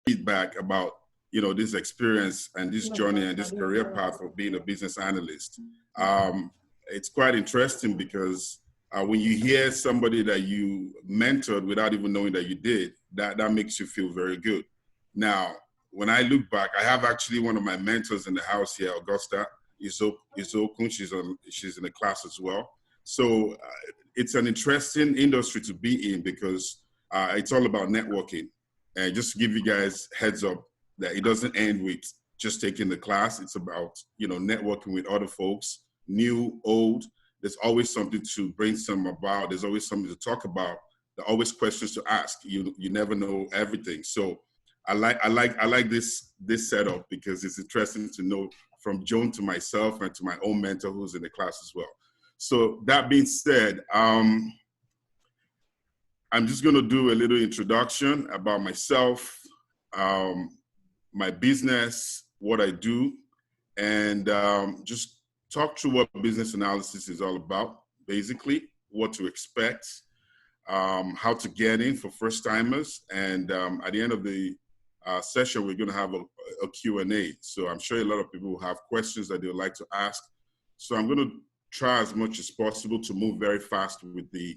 feedback about, this experience and this journey and this career path of being a business analyst. It's quite interesting because when you hear somebody that you mentored without even knowing that you did, that makes you feel very good. Now, when I look back, I have actually one of my mentors in the house here, Augusta Izokun. She's in the class as well. So it's an interesting industry to be in because it's all about networking. And just to give you guys heads up that it doesn't end with just taking the class. It's about, networking with other folks, new, old. There's always something to brainstorm about. There's always something to talk about. There are always questions to ask. You never know everything. So I like this setup because it's interesting to know from Joan to myself and to my own mentor who's in the class as well. So that being said, I'm just going to do a little introduction about myself, my business, what I do, and just talk through what business analysis is all about, basically, what to expect, how to get in for first-timers, and at the end of the session, we're going to have a Q&A. So I'm sure a lot of people will have questions that they would like to ask. So I'm going to try as much as possible to move very fast with the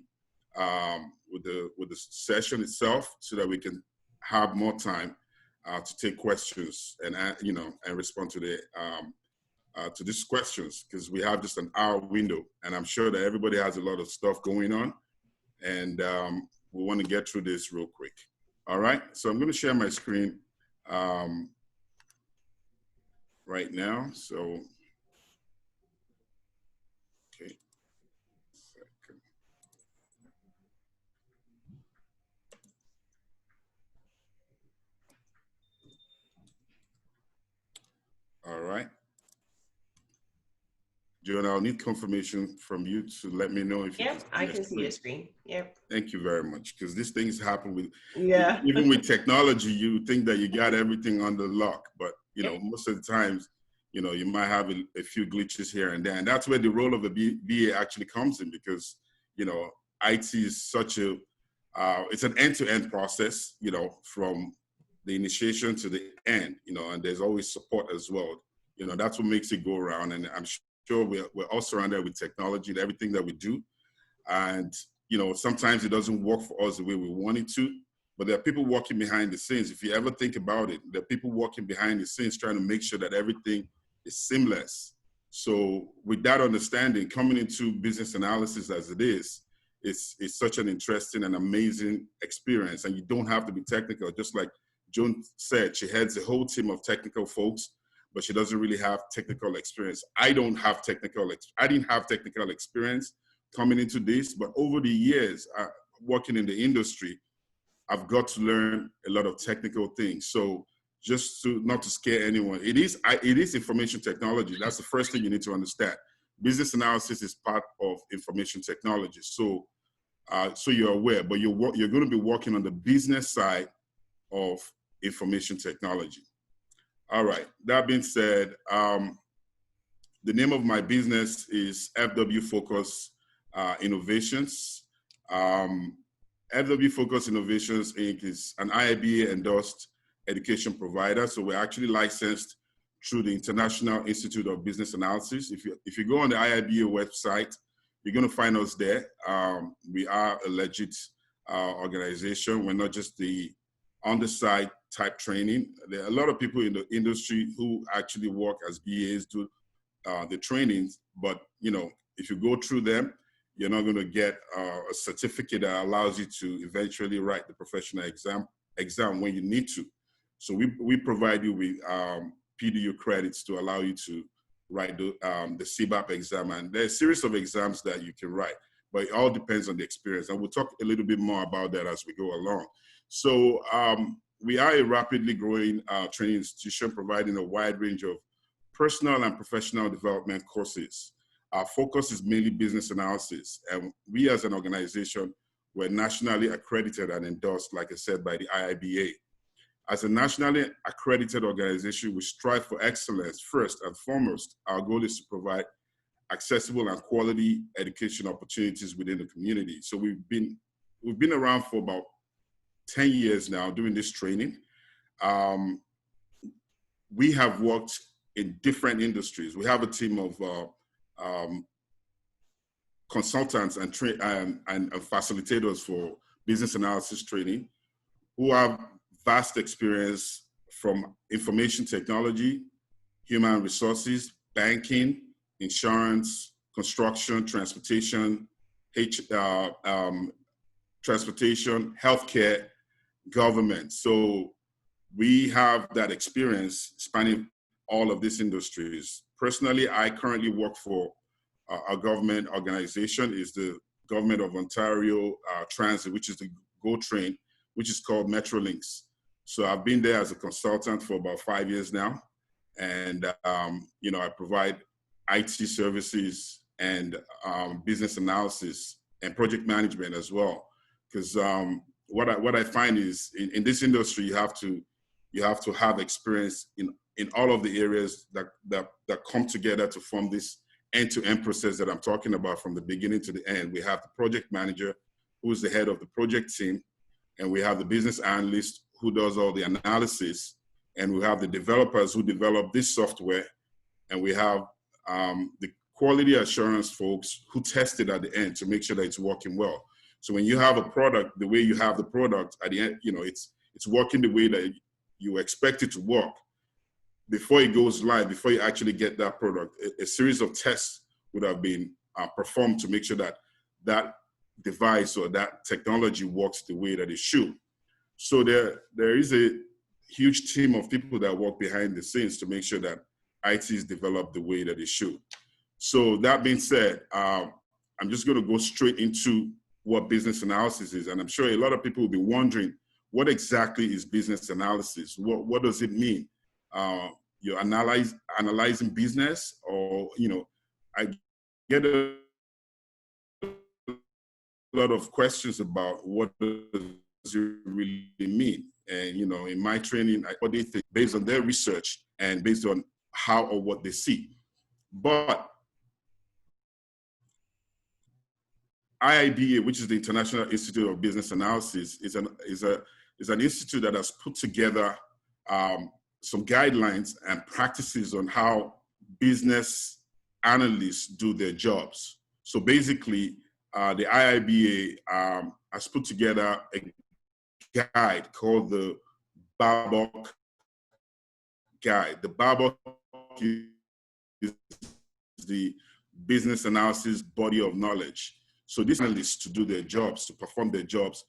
session itself, so that we can have more time to take questions and respond to these questions, because we have just an hour window, and I'm sure that everybody has a lot of stuff going on, and we want to get through this real quick. All right, so I'm going to share my screen right now. So, okay. Second. All right. Joan, I'll need confirmation from you to let me know if you can see I can see your screen. Yep. Thank you very much, because these things happen with, yeah. Even with technology, you think that you got everything under lock, but most of the times, you might have a few glitches here and there, and that's where the role of the BA actually comes in, because IT is such a it's an end-to-end process, from the initiation to the end, and there's always support as well. That's what makes it go around, and I'm sure we're all surrounded with technology in everything that we do. And, sometimes it doesn't work for us the way we want it to, but there are people working behind the scenes. If you ever think about it, there are people working behind the scenes trying to make sure that everything is seamless. So with that understanding, coming into business analysis as it is, it's such an interesting and amazing experience. And you don't have to be technical. Just like Joan said, she heads a whole team of technical folks, but she doesn't really have technical experience. I didn't have technical experience coming into this, but over the years, working in the industry, I've got to learn a lot of technical things. So just not to scare anyone, it is information technology. That's the first thing you need to understand. Business analysis is part of information technology. So you're aware, but you're going to be working on the business side of information technology. All right, that being said, the name of my business is FW Focus Innovations. FW Focus Innovations, Inc. is an IIBA endorsed education provider. So we're actually licensed through the International Institute of Business Analysis. If you go on the IIBA website, you're going to find us there. We are a legit organization. We're not just the on-the-side type training. There are a lot of people in the industry who actually work as BAs, do the trainings, but if you go through them, you're not going to get a certificate that allows you to eventually write the professional exam when you need to. So we provide you with PDU credits to allow you to write the CBAP exam, and there's a series of exams that you can write, but it all depends on the experience, and we'll talk a little bit more about that as we go along. So we are a rapidly growing training institution providing a wide range of personal and professional development courses. Our focus is mainly business analysis, and we as an organization, we're nationally accredited and endorsed, like I said, by the IIBA. As a nationally accredited organization, we strive for excellence first and foremost. Our goal is to provide accessible and quality education opportunities within the community. So we've been around for about 10 years now doing this training, we have worked in different industries. We have a team of consultants and facilitators for business analysis training who have vast experience from information technology, human resources, banking, insurance, construction, transportation, healthcare, government. So we have that experience spanning all of these industries. Personally, I currently work for a government organization. Is the Government of Ontario Transit, which is the GO train, which is called Metrolinx. So I've been there as a consultant for about 5 years now. And, you know, I provide IT services and business analysis and project management as well. Because what I find is in this industry, you have to have experience in all of the areas that come together to form this end-to-end process that I'm talking about from the beginning to the end. We have the project manager, who is the head of the project team, and we have the business analyst who does all the analysis, and we have the developers who develop this software, and we have the quality assurance folks who test it at the end to make sure that it's working well. So when you have a product, the way you have the product at the end, you know, it's working the way that you expect it to work. Before it goes live, before you actually get that product, a series of tests would have been performed to make sure that that device or that technology works the way that it should. So there is a huge team of people that work behind the scenes to make sure that IT is developed the way that it should. So that being said, I'm just going to go straight into what business analysis is. And I'm sure a lot of people will be wondering, what exactly is business analysis? What does it mean? You're analyzing business, or, you know, I get a lot of questions about what does it really mean. And, you know, in my training, what they think based on their research and based on how or what they see. But IIBA, which is the International Institute of Business Analysis, is an institute that has put together some guidelines and practices on how business analysts do their jobs. So basically, the IIBA has put together a guide called the BROCHURE guide. The BROCHURE is the business analysis body of knowledge. So these analysts to do their jobs, to perform their jobs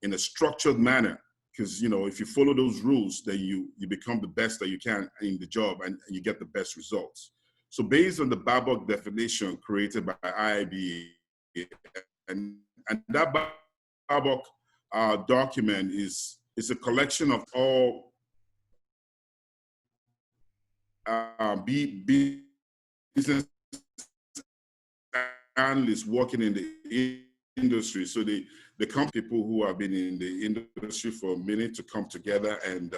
in a structured manner. Because, you know, if you follow those rules, then you become the best that you can in the job and you get the best results. So based on the BROCHURE definition created by IIBA, and that BROCHURE document is a collection of all business analysts working in the industry. So the people who have been in the industry for a minute to come together and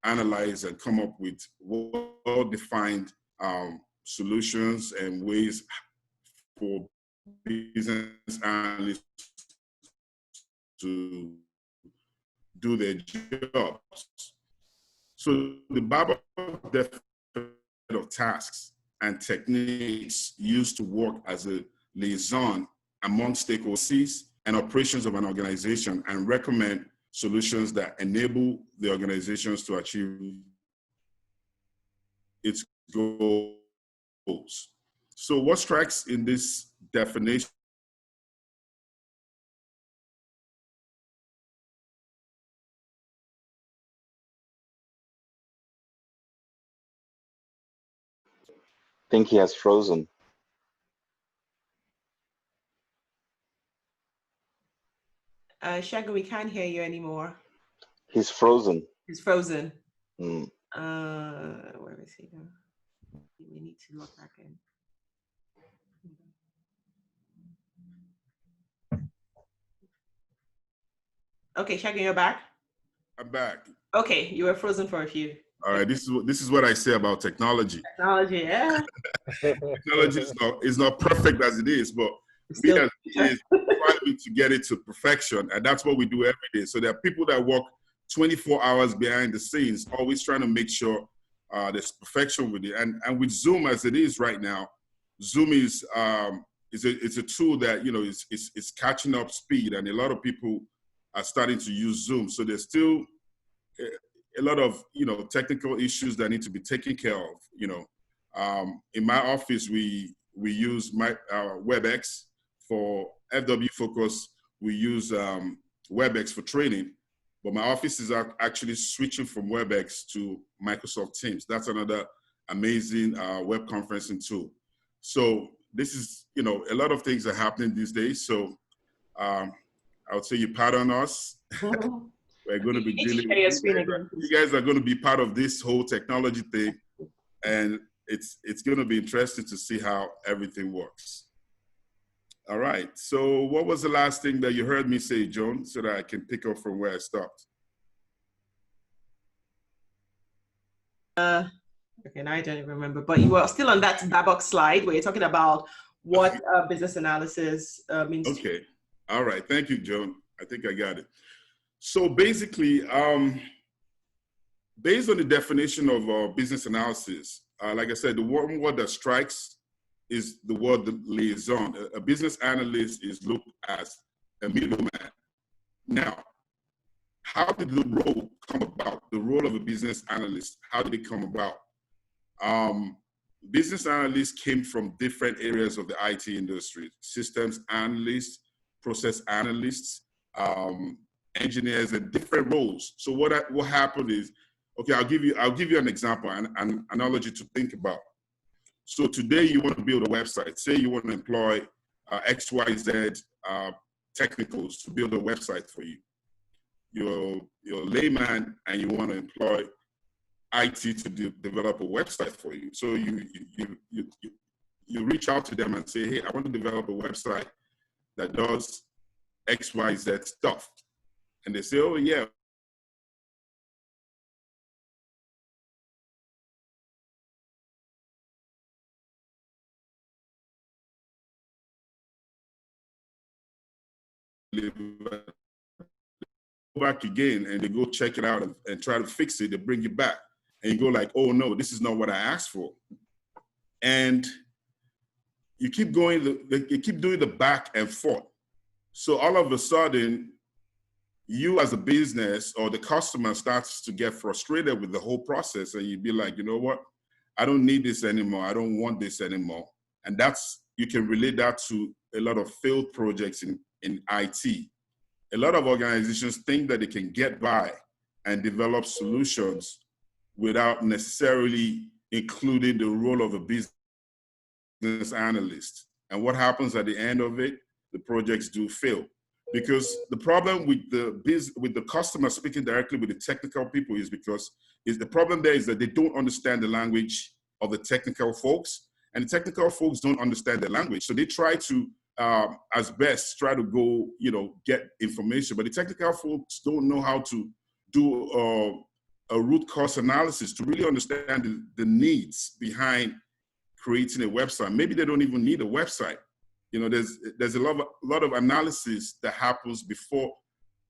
analyze and come up with well-defined solutions and ways for business analysts to do their jobs. So the BROCHURE definition of tasks and techniques used to work as a liaison among stakeholders and operations of an organization, and recommend solutions that enable the organizations to achieve its goals. So what strikes in this definition I think he has frozen. Shagun, we can't hear you anymore. He's frozen. He's frozen. Mm. Where is he now? We need to log back in. Okay, Shagun, you're back? I'm back. Okay, you were frozen for a few. All right, this is what I say about technology. Technology, yeah. Technology is not perfect as it is, but we as engineers striving to get it to perfection, and that's what we do every day. So there are people that work 24 hours behind the scenes, always trying to make sure there's perfection with it. And with Zoom as it is right now, Zoom is it's a tool that, you know, is catching up speed, and a lot of people are starting to use Zoom. So there's still a lot of, you know, technical issues that need to be taken care of. You know, in my office, we use WebEx. For FW Focus, we use WebEx for training, but my office is actually switching from WebEx to Microsoft Teams. That's another amazing web conferencing tool. So this is, you know, a lot of things are happening these days. So I would say you pardon us. We're going to be dealing with you guys are going to be part of this whole technology thing, and it's going to be interesting to see how everything works. All right. So what was the last thing that you heard me say, Joan, so that I can pick up from where I stopped? Okay, now I don't even remember, but you were still on that box slide where you're talking about what business analysis means. Okay. All right. Thank you, Joan. I think I got it. So basically, based on the definition of business analysis, like I said, the one word that strikes is the word the liaison. A business analyst is looked as a middleman. Now, how did the role come about? The role of a business analyst, how did it come about? Business analysts came from different areas of the IT industry: systems analysts, process analysts, engineers, and different roles. So what happened is, okay, I'll give you an example, an analogy to think about. So today you want to build a website. Say you want to employ XYZ technicals to build a website for you. You're a layman and you want to employ IT to develop a website for you. So you reach out to them and say, hey, I want to develop a website that does XYZ stuff. And they say, oh yeah. Back again, and they go check it out and try to fix it. They bring you back and you go like, oh no, this is not what I asked for. And you keep going, you keep doing the back and forth. So all of a sudden, you as a business or the customer starts to get frustrated with the whole process, and you'd be like, you know what, I don't need this anymore. I don't want this anymore. And you can relate that to a lot of failed projects in IT. A lot of organizations think that they can get by and develop solutions without necessarily including the role of a business analyst. And what happens at the end of it? The projects do fail. Because the problem with the customer speaking directly with the technical people is the problem there is that they don't understand the language of the technical folks, and the technical folks don't understand the language. So they try to, as best, try to go, get information, but the technical folks don't know how to do a root cause analysis to really understand the needs behind creating a website. Maybe they don't even need a website. There's a lot of analysis that happens before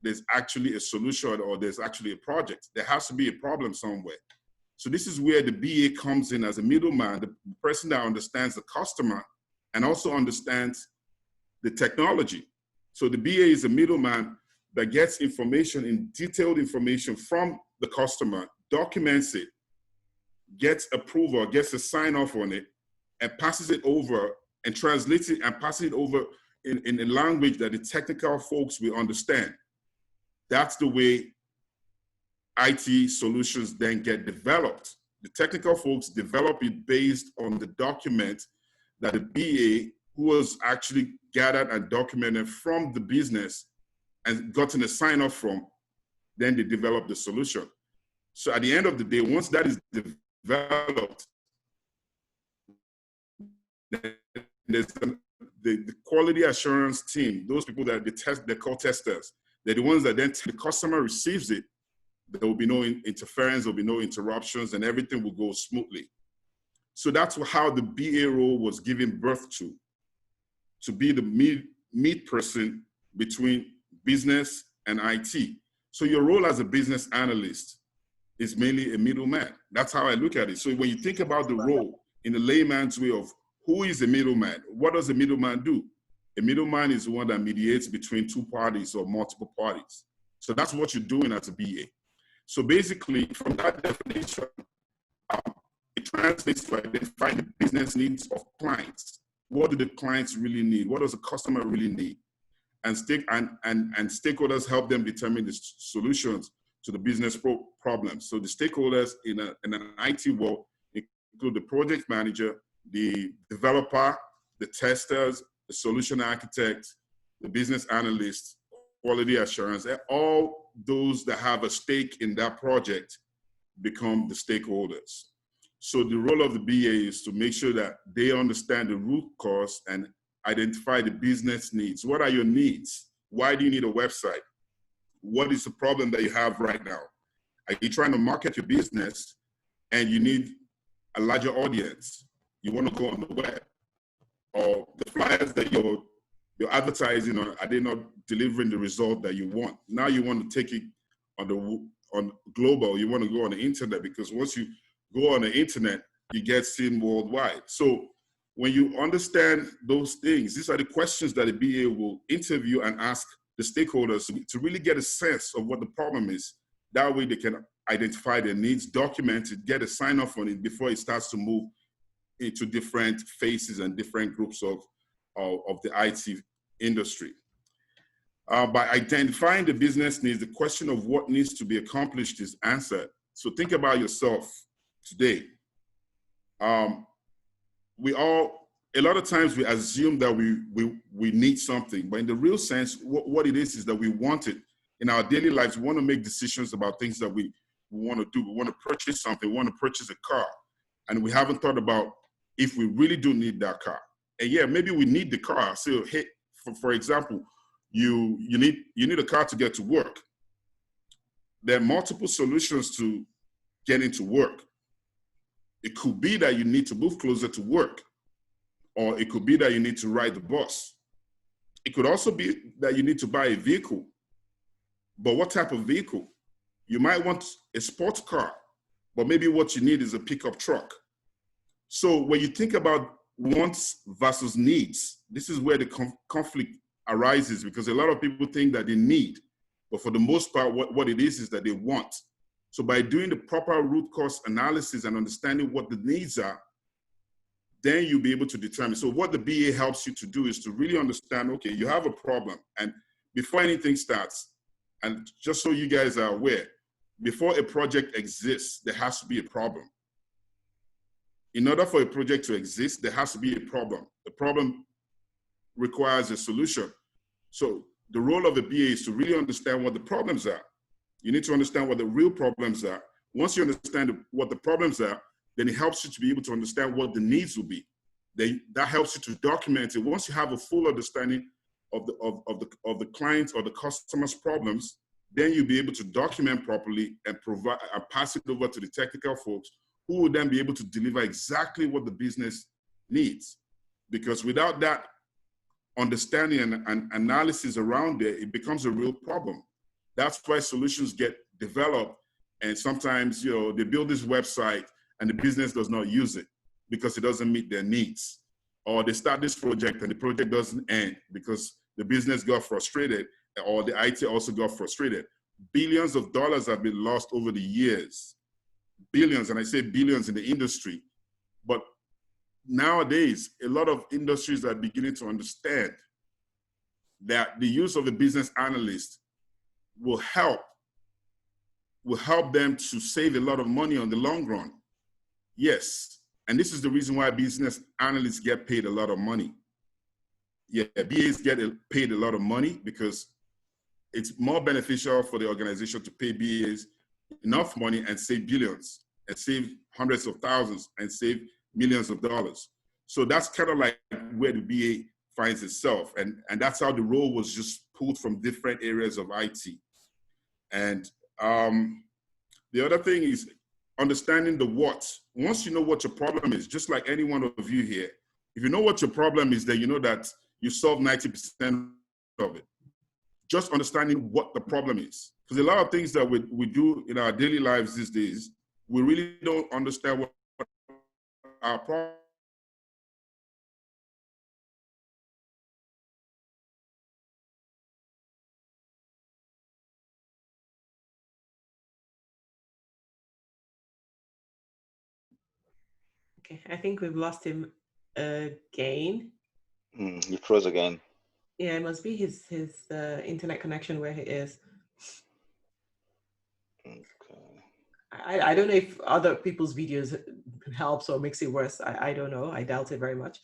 there's actually a solution or there's actually a project. There has to be a problem somewhere. So this is where the BA comes in as a middleman, the person that understands the customer and also understands the technology. So the BA is a middleman that gets detailed information from the customer, documents it, gets approval, gets a sign off on it, and passes it over and translates it and passes it over in a language that the technical folks will understand. That's the way IT solutions then get developed. The technical folks develop it based on the document that the BA, who was actually gathered and documented from the business and gotten a sign off from, then they develop the solution. So at the end of the day, once that is developed, there's the quality assurance team, those people that they call testers, they're the ones that then the customer receives it. There will be no interference, there will be no interruptions, and everything will go smoothly. So that's how the BA role was given birth to be the meet person between business and IT. So your role as a business analyst is mainly a middleman. That's how I look at it. So when you think about the role in the layman's way of who is a middleman, what does a middleman do? A middleman is the one that mediates between two parties or multiple parties. So that's what you're doing as a BA. So basically, from that definition, it translates to identify the business needs of clients. What do the clients really need? What does the customer really need? And stakeholders help them determine the solutions to the business problems. So the stakeholders in an IT world include the project manager, the developer, the testers, the solution architect, the business analyst, quality assurance, and all those that have a stake in that project become the stakeholders. So the role of the BA is to make sure that they understand the root cause and identify the business needs. What are your needs? Why do you need a website? What is the problem that you have right now? Are you trying to market your business and you need a larger audience? You want to go on the web? Or the flyers that you're advertising on, are they not delivering the result that you want? Now you want to take it on global, you want to go on the internet, because once you go on the internet, you get seen worldwide. So when you understand those things, these are the questions that a BA will interview and ask the stakeholders to really get a sense of what the problem is. That way they can identify their needs, document it, get a sign off on it before it starts to move into different phases and different groups of the IT industry. By identifying the business needs, the question of what needs to be accomplished is answered. So think about yourself today. A lot of times we assume that we need something, but in the real sense, what it is that we want it. In our daily lives, we want to make decisions about things that we want to do. We want to purchase something, we want to purchase a car, and we haven't thought about if we really do need that car. And yeah, maybe we need the car. So hey, for example, you need a car to get to work. There are multiple solutions to getting to work. It could be that you need to move closer to work, or it could be that you need to ride the bus. It could also be that you need to buy a vehicle. But what type of vehicle? You might want a sports car, but maybe what you need is a pickup truck. So when you think about wants versus needs, this is where the conflict arises, because a lot of people think that they need, but for the most part, what it is that they want. So by doing the proper root cause analysis and understanding what the needs are, then you'll be able to determine. So what the BA helps you to do is to really understand, okay, you have a problem. And before anything starts, and just so you guys are aware, before a project exists, there has to be a problem. In order for a project to exist, there has to be a problem. The problem requires a solution. So the role of the BA is to really understand what the problems are. You need to understand what the real problems are. Once you understand what the problems are, then it helps you to be able to understand what the needs will be. That helps you to document it. Once you have a full understanding of the client or the customer's problems, then you'll be able to document properly and provide and pass it over to the technical folks, who will then be able to deliver exactly what the business needs. Because without that understanding and analysis around there, it becomes a real problem. That's why solutions get developed, and sometimes they build this website and the business does not use it because it doesn't meet their needs. Or they start this project and the project doesn't end because the business got frustrated, or the IT also got frustrated. Billions of dollars have been lost over the years. Billions, and I say billions in the industry. But nowadays, a lot of industries are beginning to understand that the use of a business analyst will help them to save a lot of money on the long run. Yes, and this is the reason why business analysts get paid a lot of money. Yeah, BAs get paid a lot of money because it's more beneficial for the organization to pay BAs enough money and save billions, and save hundreds of thousands, and save millions of dollars. So that's kind of like where the BA finds itself. And that's how the role was just pulled from different areas of IT. And the other thing is understanding the what. Once you know what your problem is, just like any one of you here, if you know what your problem is, then you know that you solve 90% of it. just understanding what the problem is. Because a lot of things that we do in our daily lives these days, we really don't understand what our problem. Okay, I think we've lost him again. He froze again. Yeah, it must be his internet connection where he is. Okay. I don't know if other people's videos helps or makes it worse. I don't know. I doubt it very much.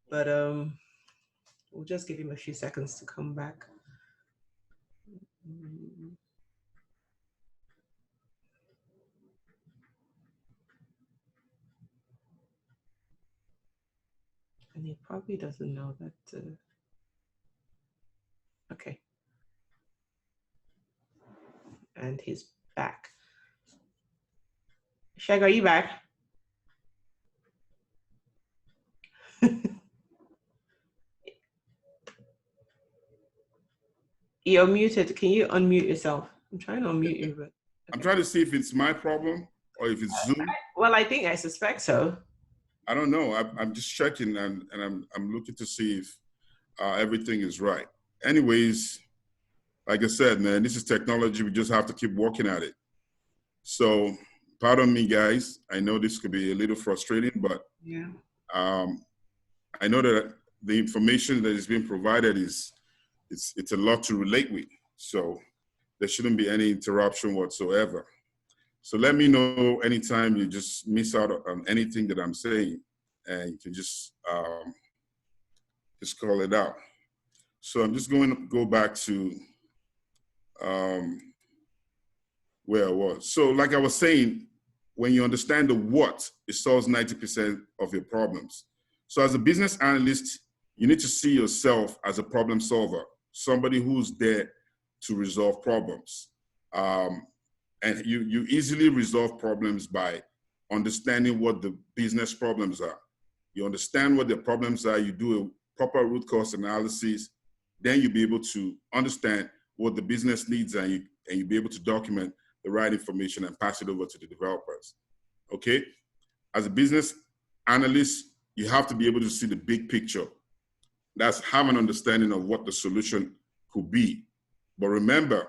But we'll just give him a few seconds to come back. And he probably doesn't know that. Okay. And he's back. Shag, are you back? You're muted. Can you unmute yourself? I'm trying to unmute you, but okay. I'm trying to see if it's my problem or if it's Zoom. Well, I suspect so. I don't know. I'm just checking and I'm looking to see if everything is right. Anyways, like I said, man, this is technology. We just have to keep working at it. So pardon me, guys. I know this could be a little frustrating, but yeah, I know that the information that is being provided it's a lot to relate with. So there shouldn't be any interruption whatsoever. So let me know anytime you just miss out on anything that I'm saying, and you can just call it out. So I'm just going to go back to where I was. So like I was saying, when you understand the what, it solves 90% of your problems. So as a business analyst, you need to see yourself as a problem solver, somebody who's there to resolve problems. And you easily resolve problems by understanding what the business problems are. You understand what the problems are, you do a proper root cause analysis, then you'll be able to understand what the business needs, and you'll be able to document the right information and pass it over to the developers, okay? As a business analyst, you have to be able to see the big picture. That's have an understanding of what the solution could be. But remember,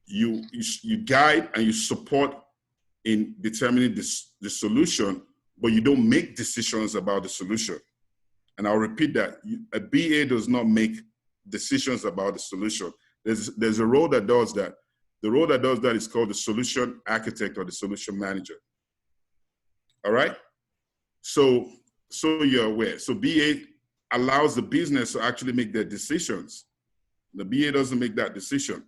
you guide and you support in determining the solution, but you don't make decisions about the solution. And I'll repeat that. A BA does not make decisions about the solution. There's a role that does that. The role that does that is called the solution architect or the solution manager. All right? So you're aware. So BA allows the business to actually make their decisions. The BA doesn't make that decision.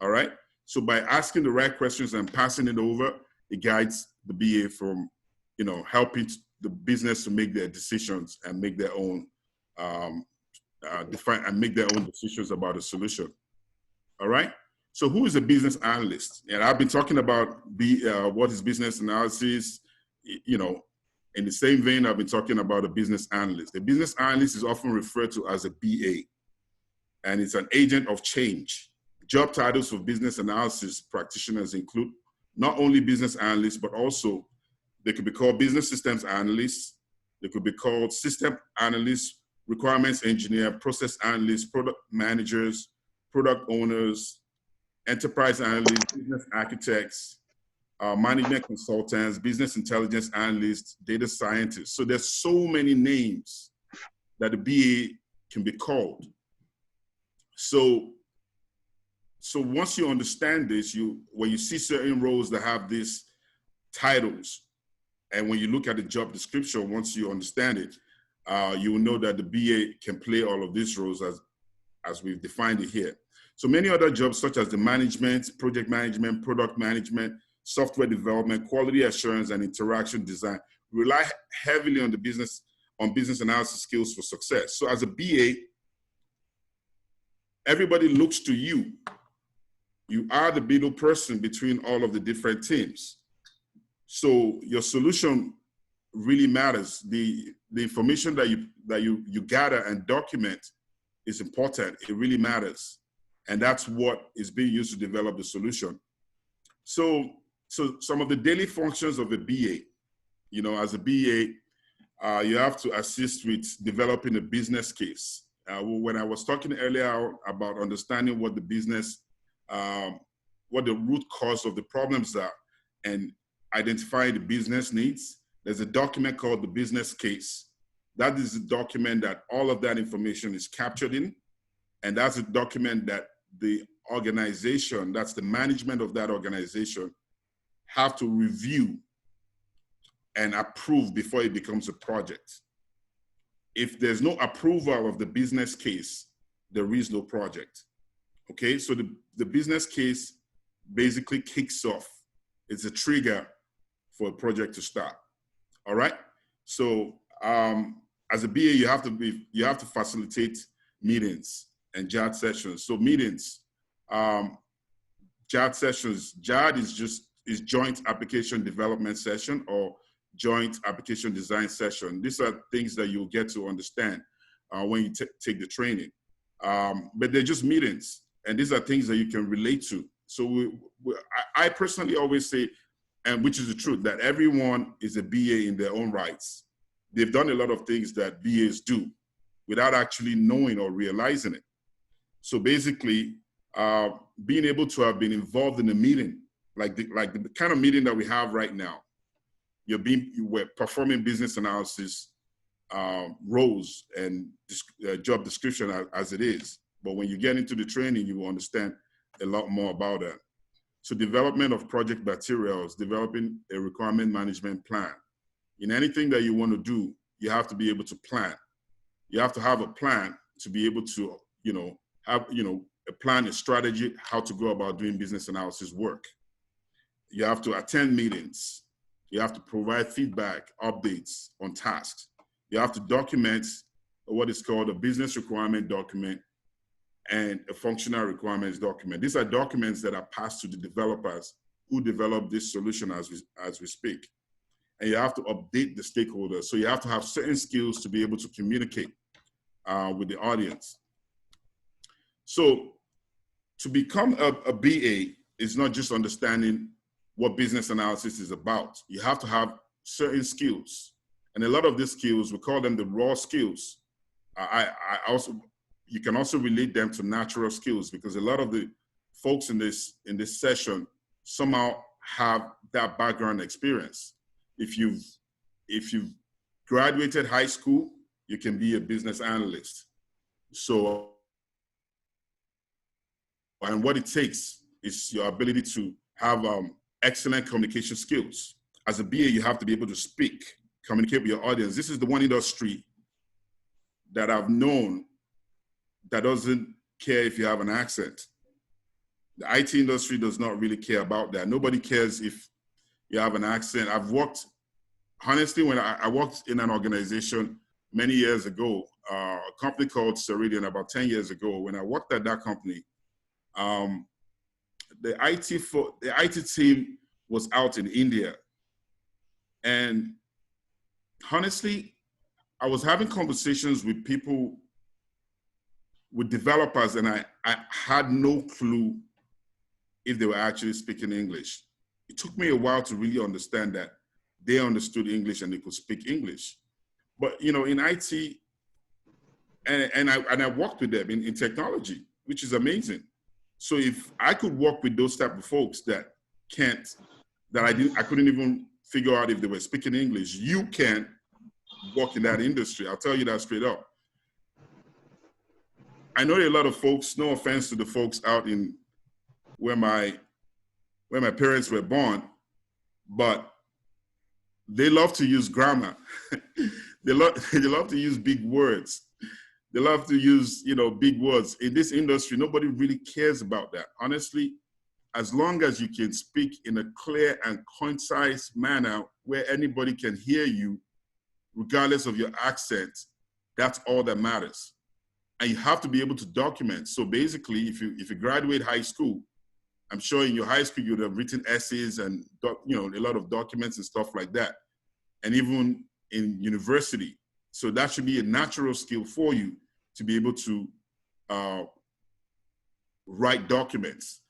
All right? So by asking the right questions and passing it over, it guides the BA from, helping the business to make their decisions and make their own define and make their own decisions about a solution. All right. So who is a business analyst? And I've been talking about what is business analysis. In the same vein, I've been talking about a business analyst. A business analyst is often referred to as a BA, and it's an agent of change. Job titles for business analysis practitioners include not only business analysts, but also they could be called business systems analysts. They could be called system analysts, requirements engineer, process analysts, product managers, product owners, enterprise analysts, business architects, management consultants, business intelligence analysts, data scientists. So there's so many names that the BA can be called. So once you understand this, when you see certain roles that have these titles, and when you look at the job description, once you understand it, you will know that the BA can play all of these roles as we've defined it here. So many other jobs, such as the management, project management, product management, software development, quality assurance, and interaction design, rely heavily on business analysis skills for success. So as a BA, everybody looks to you. You are the middle person between all of the different teams. So your solution really matters. The information that you gather and document is important. It really matters. And that's what is being used to develop the solution. So some of the daily functions of a BA, you know, as a BA, you have to assist with developing a business case. When I was talking earlier about understanding what the business, what the root cause of the problems are, and identifying the business needs, there's a document called the business case. That is a document that all of that information is captured in, and that's a document that the organization, that's the management of that organization, have to review and approve before it becomes a project. If there's no approval of the business case, there is no project. Okay, so the business case basically kicks off. It's a trigger for a project to start. All right. So as a BA, you have to facilitate meetings and JAD sessions. So meetings, JAD sessions. JAD is joint application development session or joint application design session. These are things that you'll get to understand when you take the training. But they're just meetings, and these are things that you can relate to. So I personally always say, and which is the truth, that everyone is a BA in their own rights. They've done a lot of things that BAs do without actually knowing or realizing it. So basically, being able to have been involved in a meeting, like the kind of meeting that we have right now, we're performing business analysis roles and job description as it is. But when you get into the training, you will understand a lot more about that. So development of project materials, developing a requirement management plan. In anything that you want to do, you have to be able to plan. You have to have a plan to be able to, have, a plan, a strategy, how to go about doing business analysis work. You have to attend meetings. You have to provide feedback, updates on tasks. You have to document what is called a business requirement document and a functional requirements document. These are documents that are passed to the developers who develop this solution as we speak. And you have to update the stakeholders. So you have to have certain skills to be able to communicate with the audience. So to become a BA is not just understanding what business analysis is about. You have to have certain skills. And a lot of these skills, we call them the raw skills. You can also relate them to natural skills, because a lot of the folks in this session somehow have that background experience. If you've graduated high school, you can be a business analyst. So, and what it takes is your ability to have excellent communication skills. As a BA, you have to be able to speak, communicate with your audience. This is the one industry that I've known that doesn't care if you have an accent. The IT industry does not really care about that. Nobody cares if you have an accent. I've worked, honestly, when I worked in an organization many years ago, a company called Ceridian, about 10 years ago. When I worked at that company, the IT team was out in India. And honestly, I was having conversations with people, with developers, and I had no clue if they were actually speaking English. It took me a while to really understand that they understood English and they could speak English. But in IT, and I worked with them in technology, which is amazing. So if I could work with those type of folks that I couldn't even figure out if they were speaking English, you can work in that industry. I'll tell you that straight up. I know there are a lot of folks, no offense to the folks out in where my parents were born, but they love to use grammar. they love to use big words. They love to use, big words. In this industry, nobody really cares about that. Honestly, as long as you can speak in a clear and concise manner where anybody can hear you, regardless of your accent, that's all that matters. And you have to be able to document. So basically, if you graduate high school, I'm sure in your high school you would have written essays and a lot of documents and stuff like that. And even in university. So that should be a natural skill for you to be able to write documents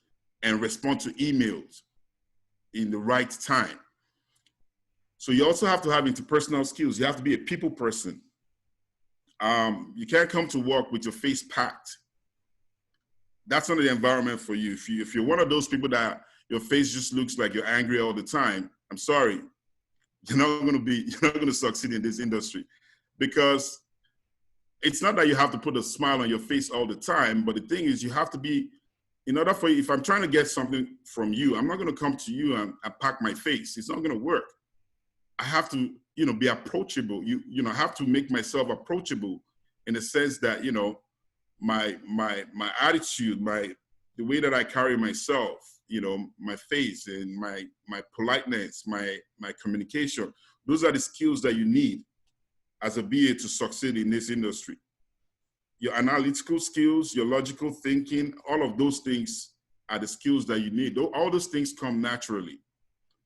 and respond to emails in the right time. So you also have to have interpersonal skills. You have to be a people person. You can't come to work with your face packed. That's not the environment for you. If you're one of those people that your face just looks like you're angry all the time, I'm sorry, you're not going to succeed in this industry, because it's not that you have to put a smile on your face all the time, but the thing is, you have to be, in order for you, if I'm trying to get something from you, I'm not going to come to you and pack my face. It's not going to work. I have to, be approachable. I have to make myself approachable in the sense that, my attitude, the way that I carry myself, my face and my politeness, my communication. Those are the skills that you need as a BA to succeed in this industry. Your analytical skills, your logical thinking, all of those things are the skills that you need. All those things come naturally.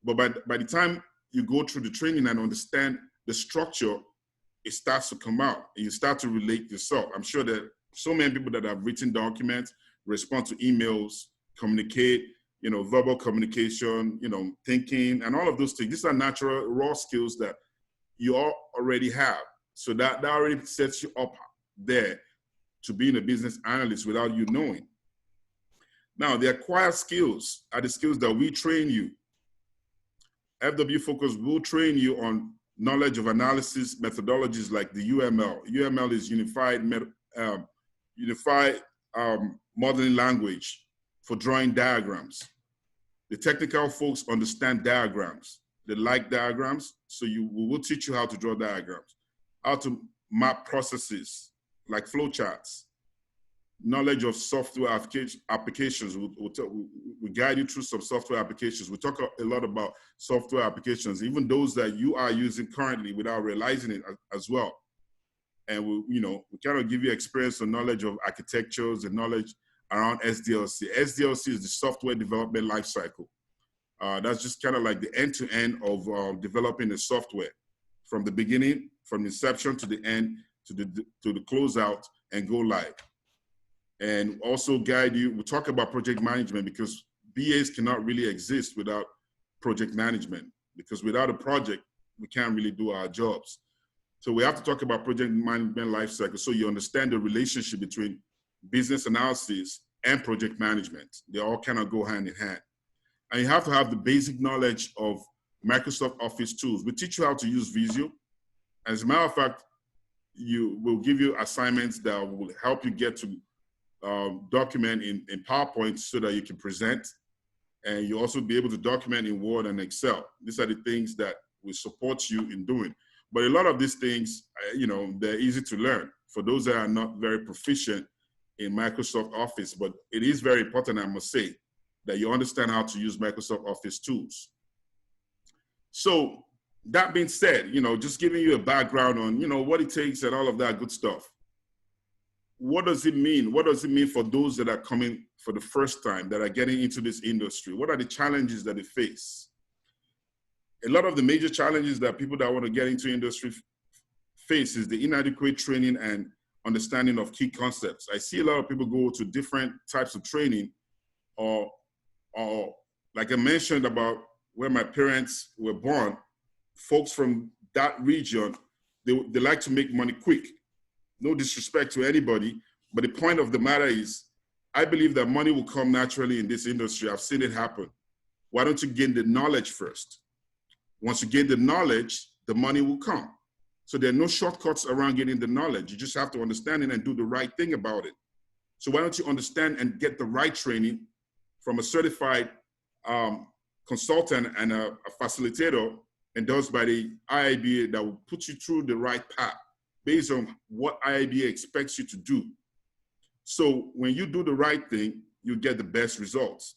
But by the time you go through the training and understand the structure, it starts to come out and you start to relate yourself. I'm sure that so many people that have written documents, respond to emails, communicate, verbal communication, thinking, and all of those things. These are natural, raw skills that you all already have. So that already sets you up there to being a business analyst without you knowing. Now, the acquired skills are the skills that we train you. FW Focus will train you on knowledge of analysis methodologies like the UML. UML is Unified Modeling Language for drawing diagrams. The technical folks understand diagrams. They like diagrams, so we will teach you how to draw diagrams, how to map processes like flowcharts, knowledge of software applications. We guide you through some software applications. We talk a lot about software applications, even those that you are using currently without realizing it as well. And we kind of give you experience and knowledge of architectures and knowledge around SDLC. SDLC is the software development lifecycle. That's just kind of like the end-to-end of developing the software, from the beginning, from inception to the end, to the closeout and go live. And also guide you. We'll talk about project management, because BAs cannot really exist without project management, because without a project, we can't really do our jobs. So we have to talk about project management lifecycle, so you understand the relationship between business analysis and project management. They all kind of go hand in hand. And you have to have the basic knowledge of Microsoft Office tools. We teach you how to use Visio. As a matter of fact, we'll give you assignments that will help you get to document in PowerPoint so that you can present. And you'll also be able to document in Word and Excel. These are the things that will support you in doing. But a lot of these things, they're easy to learn for those that are not very proficient in Microsoft Office. But it is very important, I must say, that you understand how to use Microsoft Office tools. So that being said, just giving you a background on, what it takes and all of that good stuff. What does it mean? What does it mean for those that are coming for the first time, that are getting into this industry? What are the challenges that they face? A lot of the major challenges that people that want to get into industry face is the inadequate training and understanding of key concepts. I see a lot of people go to different types of training, or like I mentioned about where my parents were born, folks from that region, they like to make money quick. No disrespect to anybody, but the point of the matter is, I believe that money will come naturally in this industry. I've seen it happen. Why don't you gain the knowledge first? Once you gain the knowledge, the money will come. So there are no shortcuts around getting the knowledge. You just have to understand it and do the right thing about it. So why don't you understand and get the right training from a certified consultant and a facilitator endorsed by the IIBA that will put you through the right path based on what IIBA expects you to do. So when you do the right thing, you get the best results.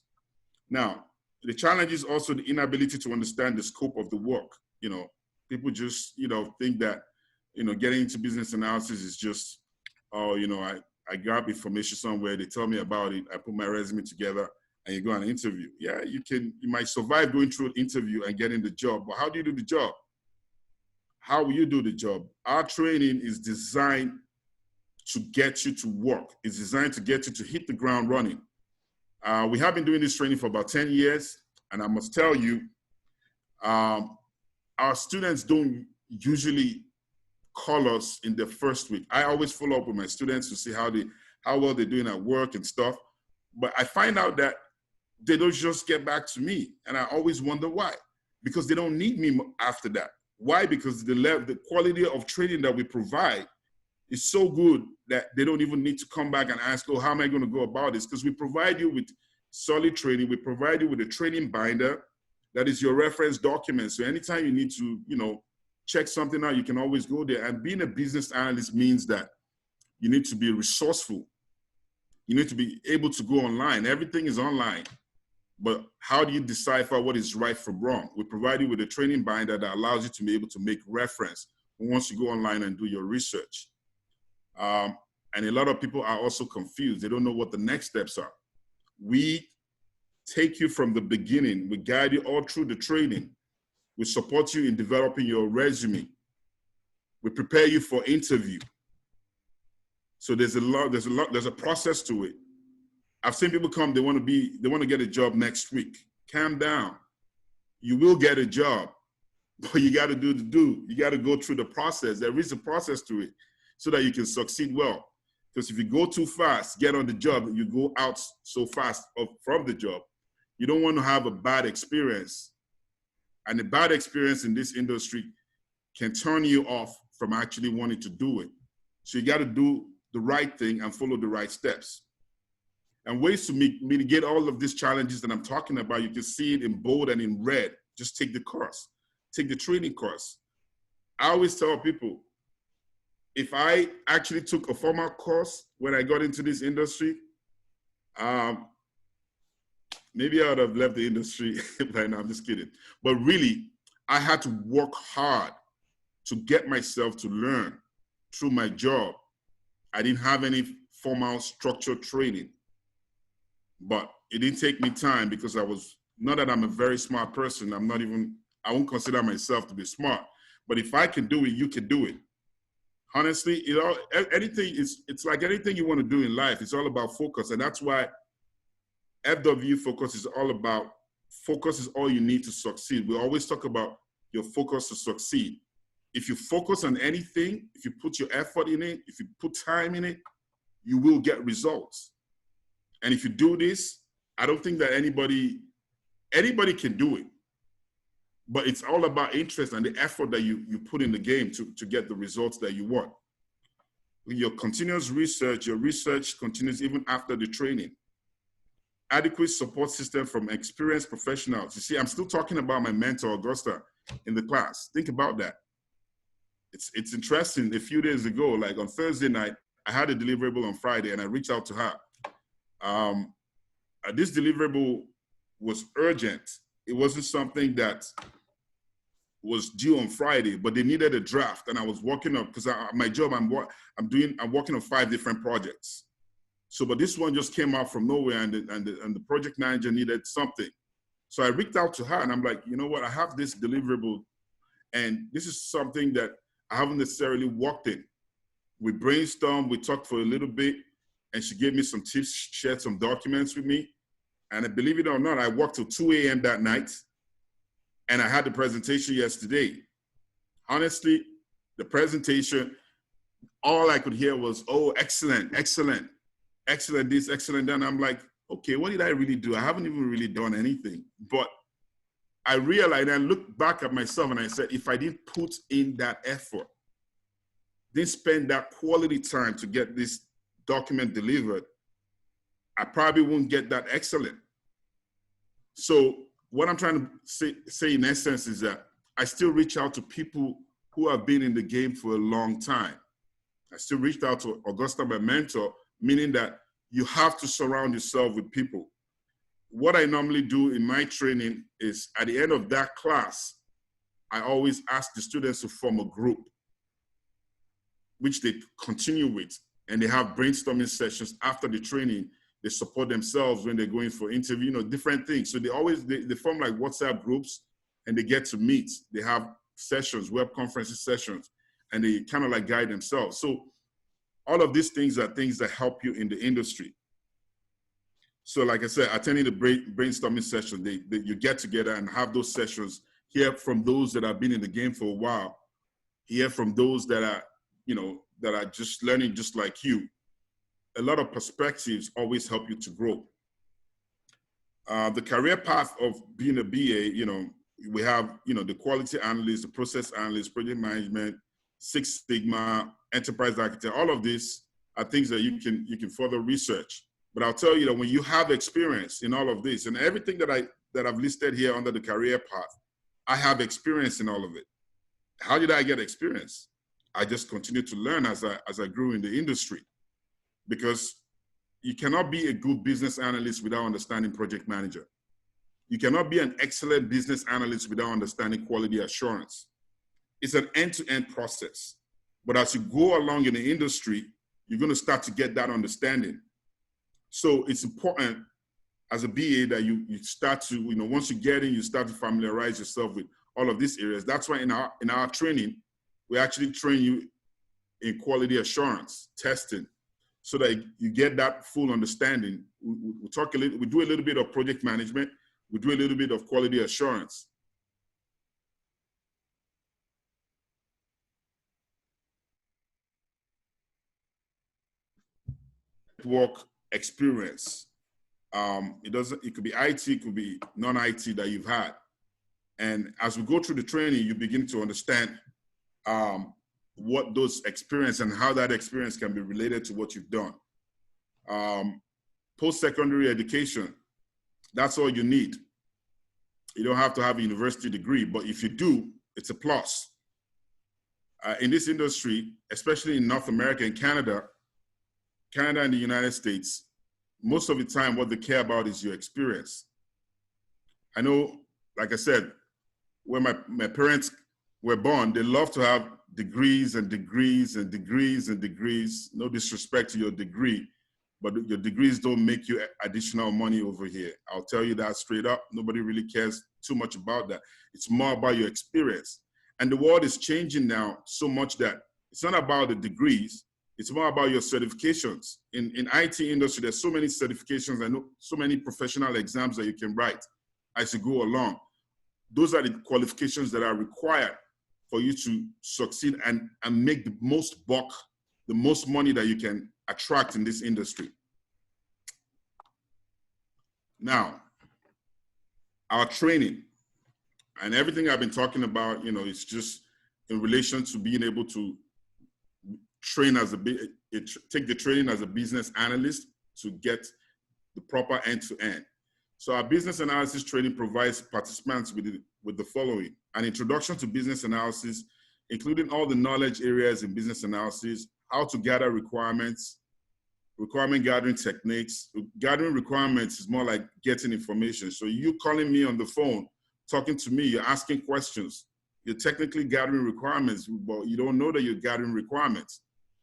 Now, the challenge is also the inability to understand the scope of the work. People just, think that, getting into business analysis is just, I grab information somewhere, they tell me about it, I put my resume together, and you go on an interview. Yeah, you might survive going through an interview and getting the job, but how do you do the job? How will you do the job? Our training is designed to get you to work. It's designed to get you to hit the ground running. We have been doing this training for about 10 years, and I must tell you, our students don't usually call us in the first week. I always follow up with my students to see how well they're doing at work and stuff. But I find out that they don't just get back to me, and I always wonder why. Because they don't need me after that. Why? Because the quality of training that we provide is so good that they don't even need to come back and ask, oh, how am I going to go about this? Because we provide you with solid training. We provide you with a training binder that is your reference document. So anytime you need to, check something out, you can always go there. And being a business analyst means that you need to be resourceful. You need to be able to go online. Everything is online. But how do you decipher what is right from wrong? We provide you with a training binder that allows you to be able to make reference once you go online and do your research. And a lot of people are also confused. They don't know what the next steps are. We take you from the beginning. We guide you all through the training. We support you in developing your resume. We prepare you for interview. So there's a process to it. I've seen people come, they want to get a job next week. Calm down. You will get a job, but you got to you got to go through the process. There is a process to it so that you can succeed well. Because if you go too fast, get on the job, you go out so fast from the job, you don't want to have a bad experience. And a bad experience in this industry can turn you off from actually wanting to do it. So you got to do the right thing and follow the right steps. And ways to mitigate all of these challenges that I'm talking about, you can see it in bold and in red. Just take the course, take the training course. I always tell people, if I actually took a formal course when I got into this industry, maybe I would have left the industry by now. I'm just kidding. But really, I had to work hard to get myself to learn through my job. I didn't have any formal structured training. But it didn't take me time because not that I'm a very smart person. I won't consider myself to be smart. But if I can do it, you can do it. Honestly, it's like anything you want to do in life. It's all about focus. And that's why FW Focus is all about focus is all you need to succeed. We always talk about your focus to succeed. If you focus on anything, if you put your effort in it, if you put time in it, you will get results. And if you do this, I don't think that anybody can do it. But it's all about interest and the effort that you put in the game to get the results that you want. Your continuous research, your research continues even after the training. Adequate support system from experienced professionals. You see, I'm still talking about my mentor, Augusta, in the class. Think about that. It's interesting. A few days ago, like on Thursday night, I had a deliverable on Friday and I reached out to her. This deliverable was urgent. It wasn't something that was due on Friday, but they needed a draft, and I was working on because my job I'm working on 5 different projects. So, but this one just came out from nowhere, and the project manager needed something. So I reached out to her, and I'm like, you know what? I have this deliverable, and this is something that I haven't necessarily worked in. We brainstormed, we talked for a little bit, and she gave me some tips, shared some documents with me. And believe it or not, I worked till 2 a.m. that night, and I had the presentation yesterday. Honestly, the presentation, all I could hear was, oh, excellent, excellent, excellent this, excellent that. And I'm like, okay, what did I really do? I haven't even really done anything. But I realized, and I looked back at myself and I said, if I didn't put in that effort, didn't spend that quality time to get this document delivered, I probably won't get that excellent. So what I'm trying to say in essence is that I still reach out to people who have been in the game for a long time. I still reached out to Augusta, my mentor, meaning that you have to surround yourself with people. What I normally do in my training is at the end of that class, I always ask the students to form a group, which they continue with. And they have brainstorming sessions after the training. They support themselves when they're going for interview, different things. So they form like WhatsApp groups and they get to meet. They have sessions, web conferences sessions, and they kind of like guide themselves. So all of these things are things that help you in the industry. So like I said, attending the brainstorming session, you get together and have those sessions, hear from those that have been in the game for a while, hear from those that are, that are just learning just like you. A lot of perspectives always help you to grow. The career path of being a BA, we have, the quality analyst, the process analyst, project management, Six Sigma, enterprise architect. All of these are things that you can further research. But I'll tell you that when you have experience in all of this and everything that I've listed here under the career path, I have experience in all of it. How did I get experience? I just continued to learn as I grew in the industry, because you cannot be a good business analyst without understanding project manager. You cannot be an excellent business analyst without understanding quality assurance. It's an end-to-end process. But as you go along in the industry, you're going to start to get that understanding. So it's important as a BA that you start to, once you get in, you start to familiarize yourself with all of these areas. That's why in our training, we actually train you in quality assurance, testing, so that you get that full understanding. We do a little bit of project management. We do a little bit of quality assurance. Work experience. It could be IT, it could be non-IT that you've had. And as we go through the training, you begin to understand what those experience and how that experience can be related to what you've done. Post-secondary education, that's all you need. You don't have to have a university degree, but if you do, it's a plus. In this industry, especially in North America and Canada and the United States, most of the time what they care about is your experience. I know, like I said, when my parents were born, they love to have degrees and degrees and degrees and degrees. No disrespect to your degree, but your degrees don't make you additional money over here. I'll tell you that straight up. Nobody really cares too much about that. It's more about your experience. And the world is changing now so much that it's not about the degrees, it's more about your certifications. In IT industry, there's so many certifications and so many professional exams that you can write as you go along. Those are the qualifications that are required for you to succeed and make the most buck, the most money that you can attract in this industry. Now, our training and everything I've been talking about, it's just in relation to being able to train take the training as a business analyst to get the proper end-to-end. So our business analysis training provides participants with the following: an introduction to business analysis, including all the knowledge areas in business analysis, how to gather requirements, requirement gathering techniques. Gathering requirements is more like getting information. So you calling me on the phone, talking to me, you're asking questions. You're technically gathering requirements, but you don't know that you're gathering requirements.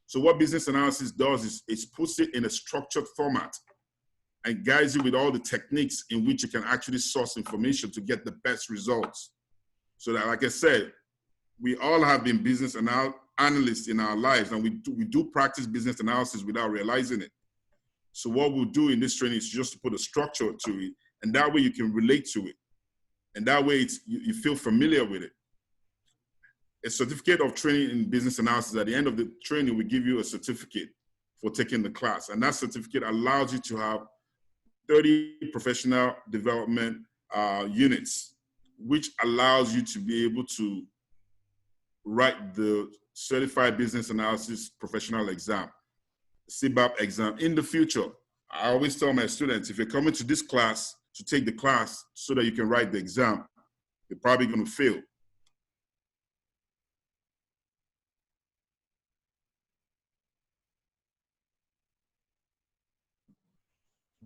So what business analysis does is it puts it in a structured format and guides you with all the techniques in which you can actually source information to get the best results. So that, like I said, we all have been business analysts in our lives, and we do practice business analysis without realizing it. So what we'll do in this training is just to put a structure to it, and that way you can relate to it. And that way you feel familiar with it. A certificate of training in business analysis, at the end of the training, we give you a certificate for taking the class. And that certificate allows you to have 30 professional development units, which allows you to be able to write the Certified Business Analysis Professional Exam, CBAP exam in the future. I always tell my students, if you're coming to this class to take the class so that you can write the exam, you're probably going to fail.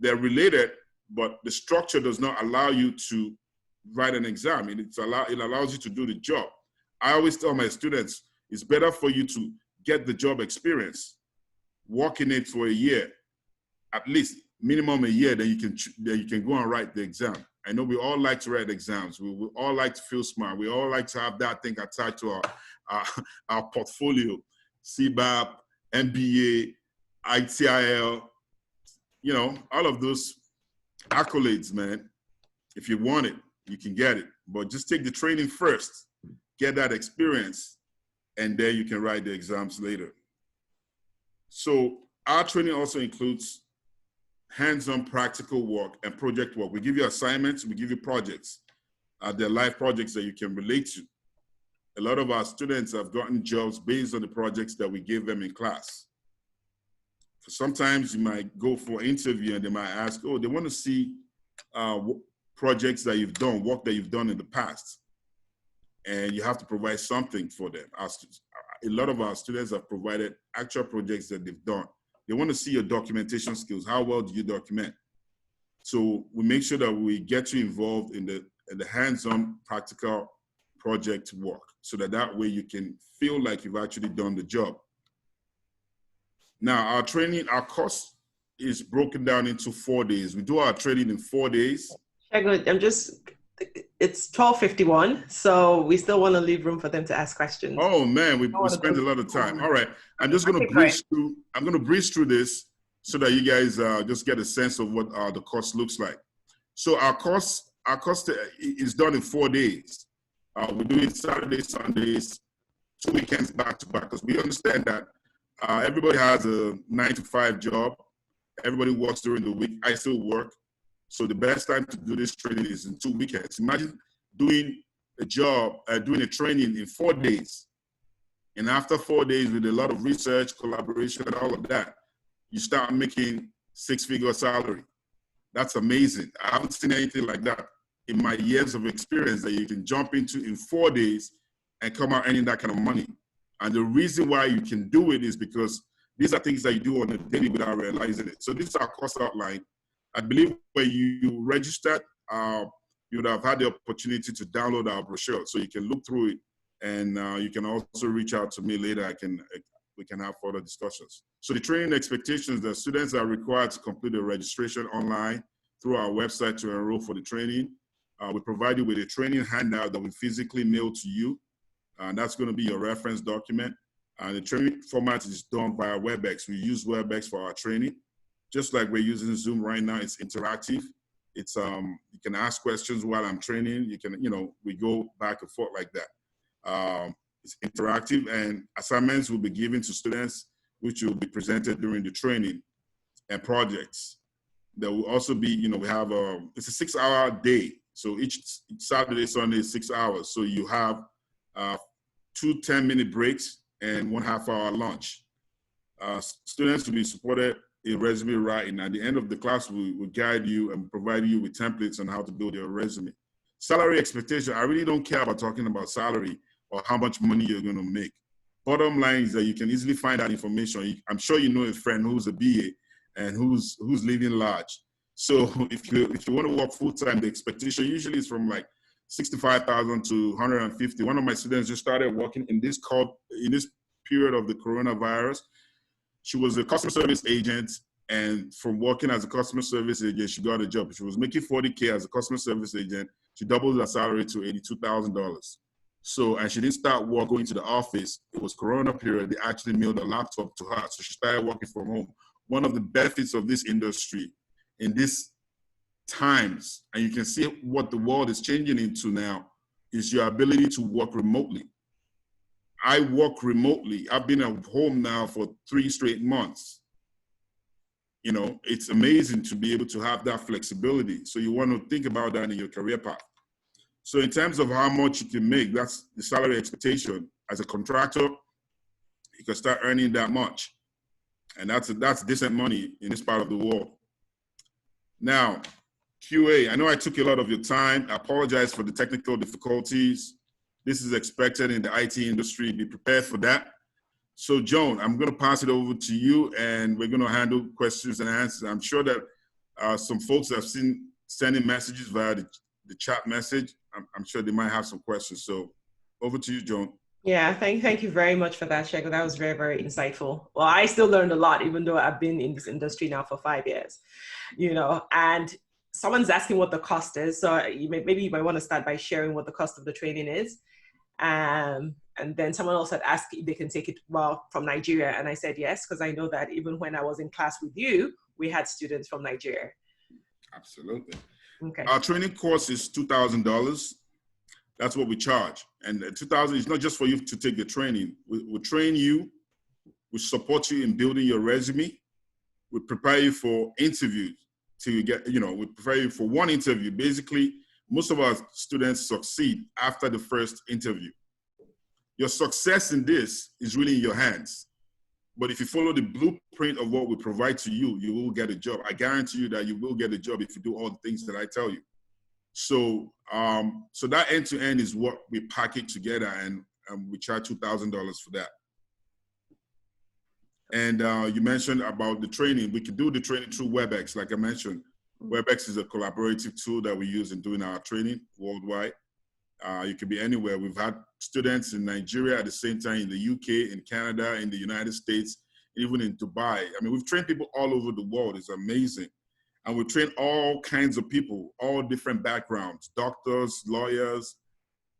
They're related, but the structure does not allow you to write an exam. It allows you to do the job. I always tell my students, it's better for you to get the job experience, work in it for a year, at least minimum a year, then you can go and write the exam. I know we all like to write exams. We all like to feel smart. We all like to have that thing attached to our portfolio, CBAP, MBA, ITIL, all of those accolades, man. If you want it, you can get it. But just take the training first, get that experience, and then you can write the exams later. So our training also includes hands-on practical work and project work. We give you assignments, we give you projects. They're live projects that you can relate to. A lot of our students have gotten jobs based on the projects that we gave them in class. Sometimes you might go for an interview and they might ask, oh, they want to see projects that you've done, work that you've done in the past. And you have to provide something for them. A lot of our students have provided actual projects that they've done. They want to see your documentation skills. How well do you document? So we make sure that we get you involved in the hands-on practical project work so that way you can feel like you've actually done the job. Now, our training, our course is broken down into 4 days. We do our training in 4 days. It's 12:51, so we still want to leave room for them to ask questions. Oh man, we spend a lot of time. All right, I'm just going to breeze through. I'm going to breeze through this so that you guys just get a sense of what the course looks like. So our course is done in 4 days. We do it Saturdays, Sundays, 2 weekends back to back, because we understand that everybody has a 9-to-5 job. Everybody works during the week. I still work. So the best time to do this training is in 2 weekends. Imagine doing a training in 4 days. And after 4 days, with a lot of research, collaboration, and all of that, you start making 6-figure salary. That's amazing. I haven't seen anything like that in my years of experience that you can jump into in 4 days and come out earning that kind of money. And the reason why you can do it is because these are things that you do on a daily without realizing it. So this is our course outline. I believe when you registered, you would have had the opportunity to download our brochure, so you can look through it, and you can also reach out to me later. We can have further discussions. So the training expectations: that students are required to complete the registration online through our website to enroll for the training. We provide you with a training handout that we physically mail to you, and that's going to be your reference document. And the training format is done via WebEx. We use WebEx for our training. Just like we're using Zoom right now, it's interactive. It's you can ask questions while I'm training. You can, we go back and forth like that. It's interactive, and assignments will be given to students, which will be presented during the training, and projects. There will also be, we have it's a 6-hour day. So each Saturday, Sunday is 6 hours. So you have 2 10-minute breaks and 1 half-hour lunch. Students will be supported in resume writing. At the end of the class, we will guide you and provide you with templates on how to build your resume. Salary expectation: I really don't care about talking about salary or how much money you're going to make. Bottom line is that you can easily find that information. I'm sure you know a friend who's a BA and who's living large. So if you want to work full-time, the expectation usually is from like 65,000 to 150. One of my students just started working in this period of the coronavirus. She was a customer service agent, and from working as a customer service agent, she got a job. She was making $40K as a customer service agent. She doubled her salary to $82,000. So, and she didn't start going to the office. It was Corona period. They actually mailed a laptop to her. So she started working from home. One of the benefits of this industry in these times, and you can see what the world is changing into now, is your ability to work remotely. I work remotely. I've been at home now for 3 straight months. It's amazing to be able to have that flexibility. So you want to think about that in your career path. So in terms of how much you can make, that's the salary expectation. As a contractor, you can start earning that much. And that's decent money in this part of the world. Now, QA, I know I took a lot of your time. I apologize for the technical difficulties. This is expected in the IT industry. Be prepared for that. So, Joan, I'm going to pass it over to you, and we're going to handle questions and answers. I'm sure that some folks have seen sending messages via the chat message. I'm sure they might have some questions. So, over to you, Joan. Yeah, thank you very much for that, Shego. That was very, very insightful. Well, I still learned a lot, even though I've been in this industry now for 5 years, and someone's asking what the cost is. So maybe you might want to start by sharing what the cost of the training is. And then someone else had asked if they can take it from Nigeria. And I said yes, because I know that even when I was in class with you, we had students from Nigeria. Absolutely. Okay. Our training course is $2,000. That's what we charge. And $2,000 is not just for you to take the training. We train you, we support you in building your resume, we prepare you for interviews till you get, we prepare you for one interview. Basically, most of our students succeed after the first interview. Your success in this is really in your hands. But if you follow the blueprint of what we provide to you, you will get a job. I guarantee you that you will get a job if you do all the things that I tell you. So, so that end-to-end is what we package together, and we charge $2,000 for that. And you mentioned about the training. We can do the training through WebEx, like I mentioned. WebEx is a collaborative tool that we use in doing our training worldwide. You can be anywhere. We've had students in Nigeria at the same time, in the UK, in Canada, in the United States, even in Dubai. I mean, we've trained people all over the world. It's amazing. And we train all kinds of people, all different backgrounds: doctors, lawyers,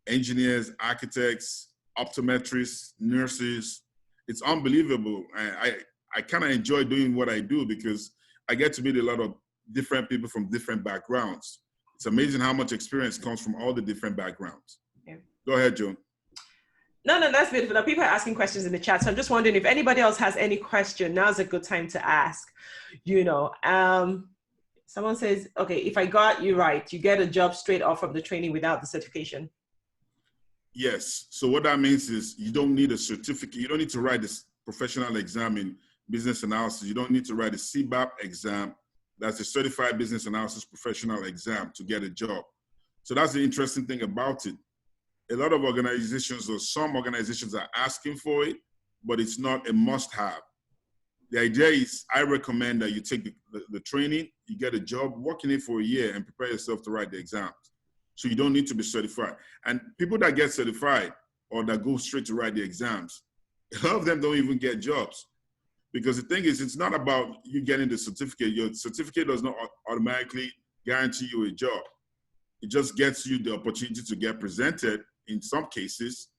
engineers, architects, optometrists, nurses. It's unbelievable. I kind of enjoy doing what I do because I get to meet a lot of different people from different backgrounds. It's amazing how much experience comes from all the different backgrounds. Yeah. Go ahead, Joan. No, that's beautiful. Now, people are asking questions in the chat. So I'm just wondering if anybody else has any question. Now's a good time to ask. Someone says, okay, if I got you right, you get a job straight off from the training without the certification. Yes. So what that means is you don't need a certificate. You don't need to write this professional exam in business analysis. You don't need to write a CBAP exam. That's a certified business analysis professional exam to get a job. So that's the interesting thing about it. A lot of organizations, or some organizations, are asking for it, but it's not a must-have. The idea is, I recommend that you take the training, you get a job, work in it for a year, and prepare yourself to write the exams. So you don't need to be certified. And people that get certified or that go straight to write the exams, a lot of them don't even get jobs. Because the thing is, it's not about you getting the certificate. Your certificate does not automatically guarantee you a job. It just gets you the opportunity to get presented in some cases.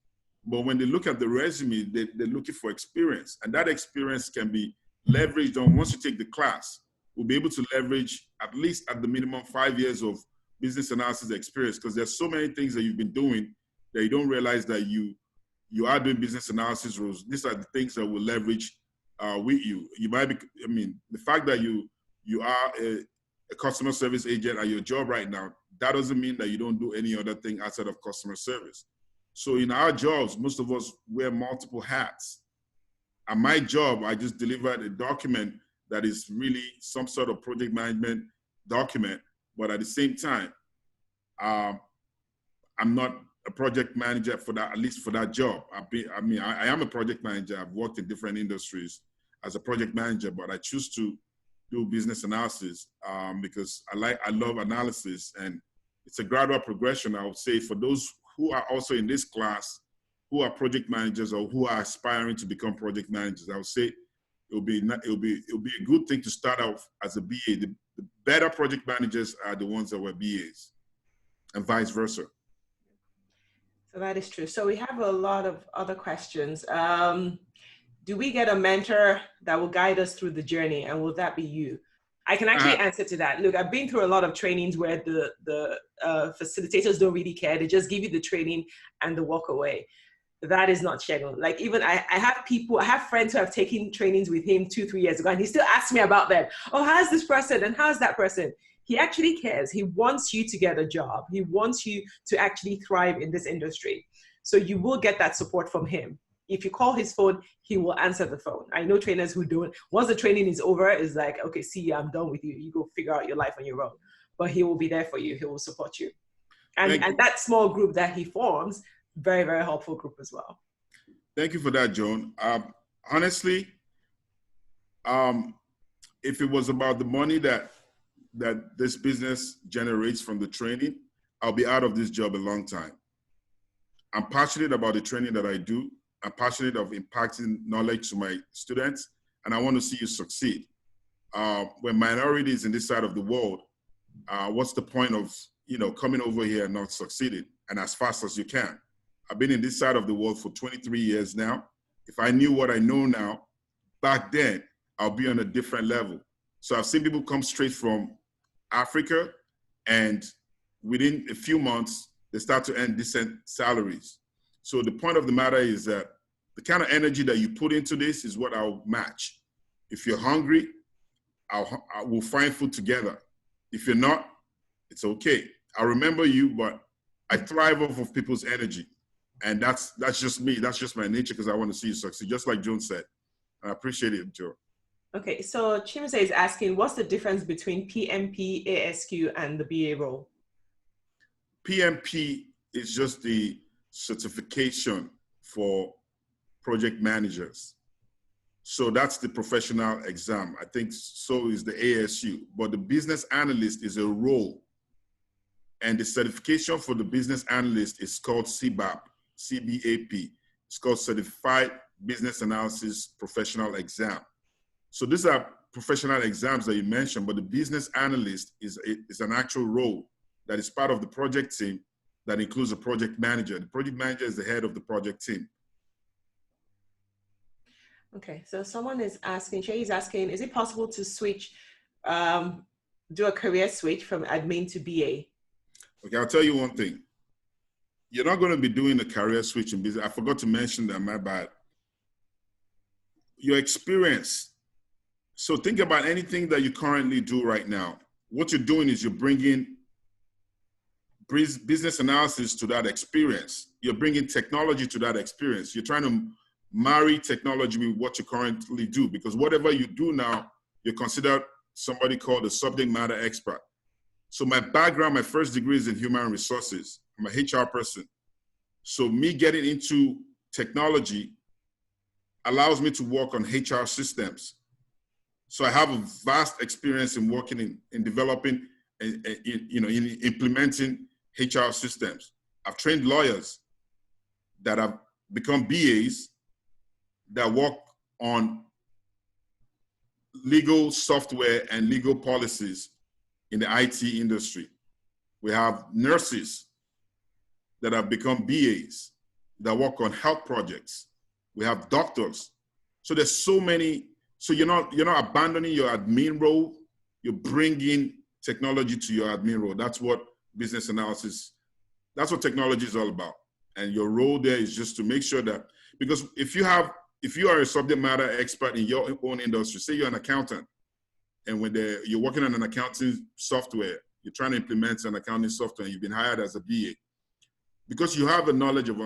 But when they look at the resume, they're looking for experience. And that experience can be leveraged on, once you take the class, we'll be able to leverage at least at the minimum 5 years of business analysis experience, because there's so many things that you've been doing that you don't realize that you are doing business analysis roles. These are the things that will leverage with you. You might be, the fact that you are a customer service agent at your job right now, that doesn't mean that you don't do any other thing outside of customer service. So in our jobs, most of us wear multiple hats. At my job, I just delivered a document that is really some sort of project management document, but at the same time, I'm not a project manager for that, at least for that job. I am a project manager. I've worked in different industries as a project manager, but I choose to do business analysis because I love analysis, and it's a gradual progression. I would say for those who are also in this class, who are project managers or who are aspiring to become project managers, I would say it'll be a good thing to start off as a BA. The better project managers are the ones that were BAs, and vice versa. So that is true. So we have a lot of other questions. Do we get a mentor that will guide us through the journey, and will that be you? I can actually answer to that. Look, I've been through a lot of trainings where the facilitators don't really care. They just give you the training and they walk away. That is not Shegun. Like, even I have friends who have taken trainings with him 2-3 years ago, and he still asks me about them. Oh, how's this person and how's that person? He actually cares. He wants you to get a job. He wants you to actually thrive in this industry. So you will get that support from him. If you call his phone, he will answer the phone. I know trainers who do it. Once the training is over, it's like, okay, see you, I'm done with you. You go figure out your life on your own. But he will be there for you. He will support you. And that small group that he forms, very, very helpful group as well. Thank you for that, Joan. Honestly, if it was about the money that this business generates from the training, I'll be out of this job a long time. I'm passionate about the training that I do. I'm passionate of impacting knowledge to my students, and I want to see you succeed. When minorities in this side of the world, what's the point of coming over here and not succeeding, and as fast as you can? I've been in this side of the world for 23 years now. If I knew what I know now, back then, I'll be on a different level. So I've seen people come straight from Africa, and within a few months, they start to earn decent salaries. So the point of the matter is that the kind of energy that you put into this is what I'll match. If you're hungry, we'll find food together. If you're not, it's okay. I remember you, but I thrive off of people's energy. And that's just me. That's just my nature, because I want to see you succeed, just like Joan said. I appreciate it, Joe. Okay, so Chimse is asking, what's the difference between PMP, ASQ, and the BA role? PMP is just the certification for project managers. So that's the professional exam. I think so is the ASU. But the business analyst is a role. And the certification for the business analyst is called CBAP, CBAP. It's called Certified Business Analysis Professional Exam. So these are professional exams that you mentioned, but the business analyst is an actual role that is part of the project team that includes a project manager. The project manager is the head of the project team. Okay, so someone is asking, Shay is asking, is it possible to switch, do a career switch from admin to BA? Okay, I'll tell you one thing. You're not going to be doing a career switch in business. I forgot to mention that, my bad. Your experience. So think about anything that you currently do right now. What you're doing is you're bringing business analysis to that experience. You're bringing technology to that experience. You're trying to marry technology with what you currently do, because whatever you do now, you're considered somebody called a subject matter expert. So my background, my first degree is in human resources. I'm a HR person. So me getting into technology allows me to work on HR systems. So I have a vast experience in working in developing and in implementing HR systems. I've trained lawyers that have become BAs that work on legal software and legal policies in the IT industry. We have nurses that have become BAs that work on health projects. We have doctors. So there's so many. So you're not abandoning your admin role. You're bringing technology to your admin role. That's what business analysis, that's what technology is all about. And your role there is just to make sure that, because if you are a subject matter expert in your own industry, say you're an accountant, and when you're working on an accounting software, you're trying to implement an accounting software, and you've been hired as a BA, because you have a knowledge of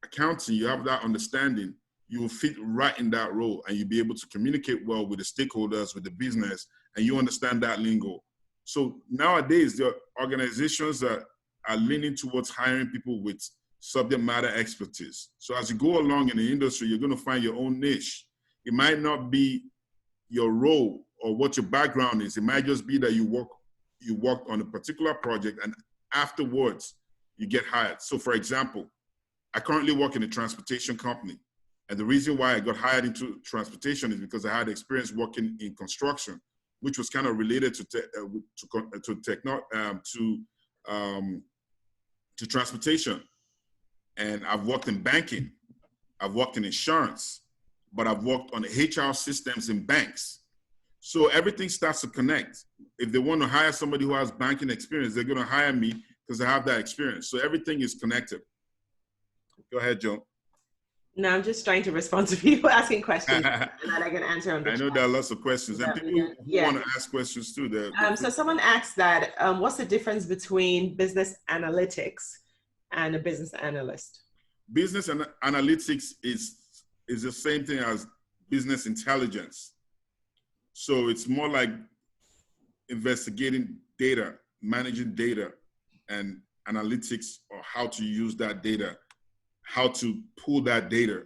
accounting, you have that understanding, you will fit right in that role, and you'll be able to communicate well with the stakeholders, with the business, and you understand that lingo. So nowadays, there are organizations that are leaning towards hiring people with subject matter expertise. So as you go along in the industry, you're going to find your own niche. It might not be your role or what your background is. It might just be that you worked on a particular project, and afterwards you get hired. So for example, I currently work in a transportation company. And the reason why I got hired into transportation is because I had experience working in construction, which was kind of related to transportation. And I've worked in banking, I've worked in insurance, but I've worked on HR systems in banks. So everything starts to connect. If they want to hire somebody who has banking experience, they're going to hire me because I have that experience. So everything is connected. Go ahead, Joe. No, I'm just trying to respond to people asking questions and that I can answer on the chat. I know there are lots of questions, and people who want to ask questions too. So someone asked that, what's the difference between business analytics and a business analyst? Business analytics is the same thing as business intelligence. So it's more like investigating data, managing data, and analytics, or how to use that data, how to pull that data.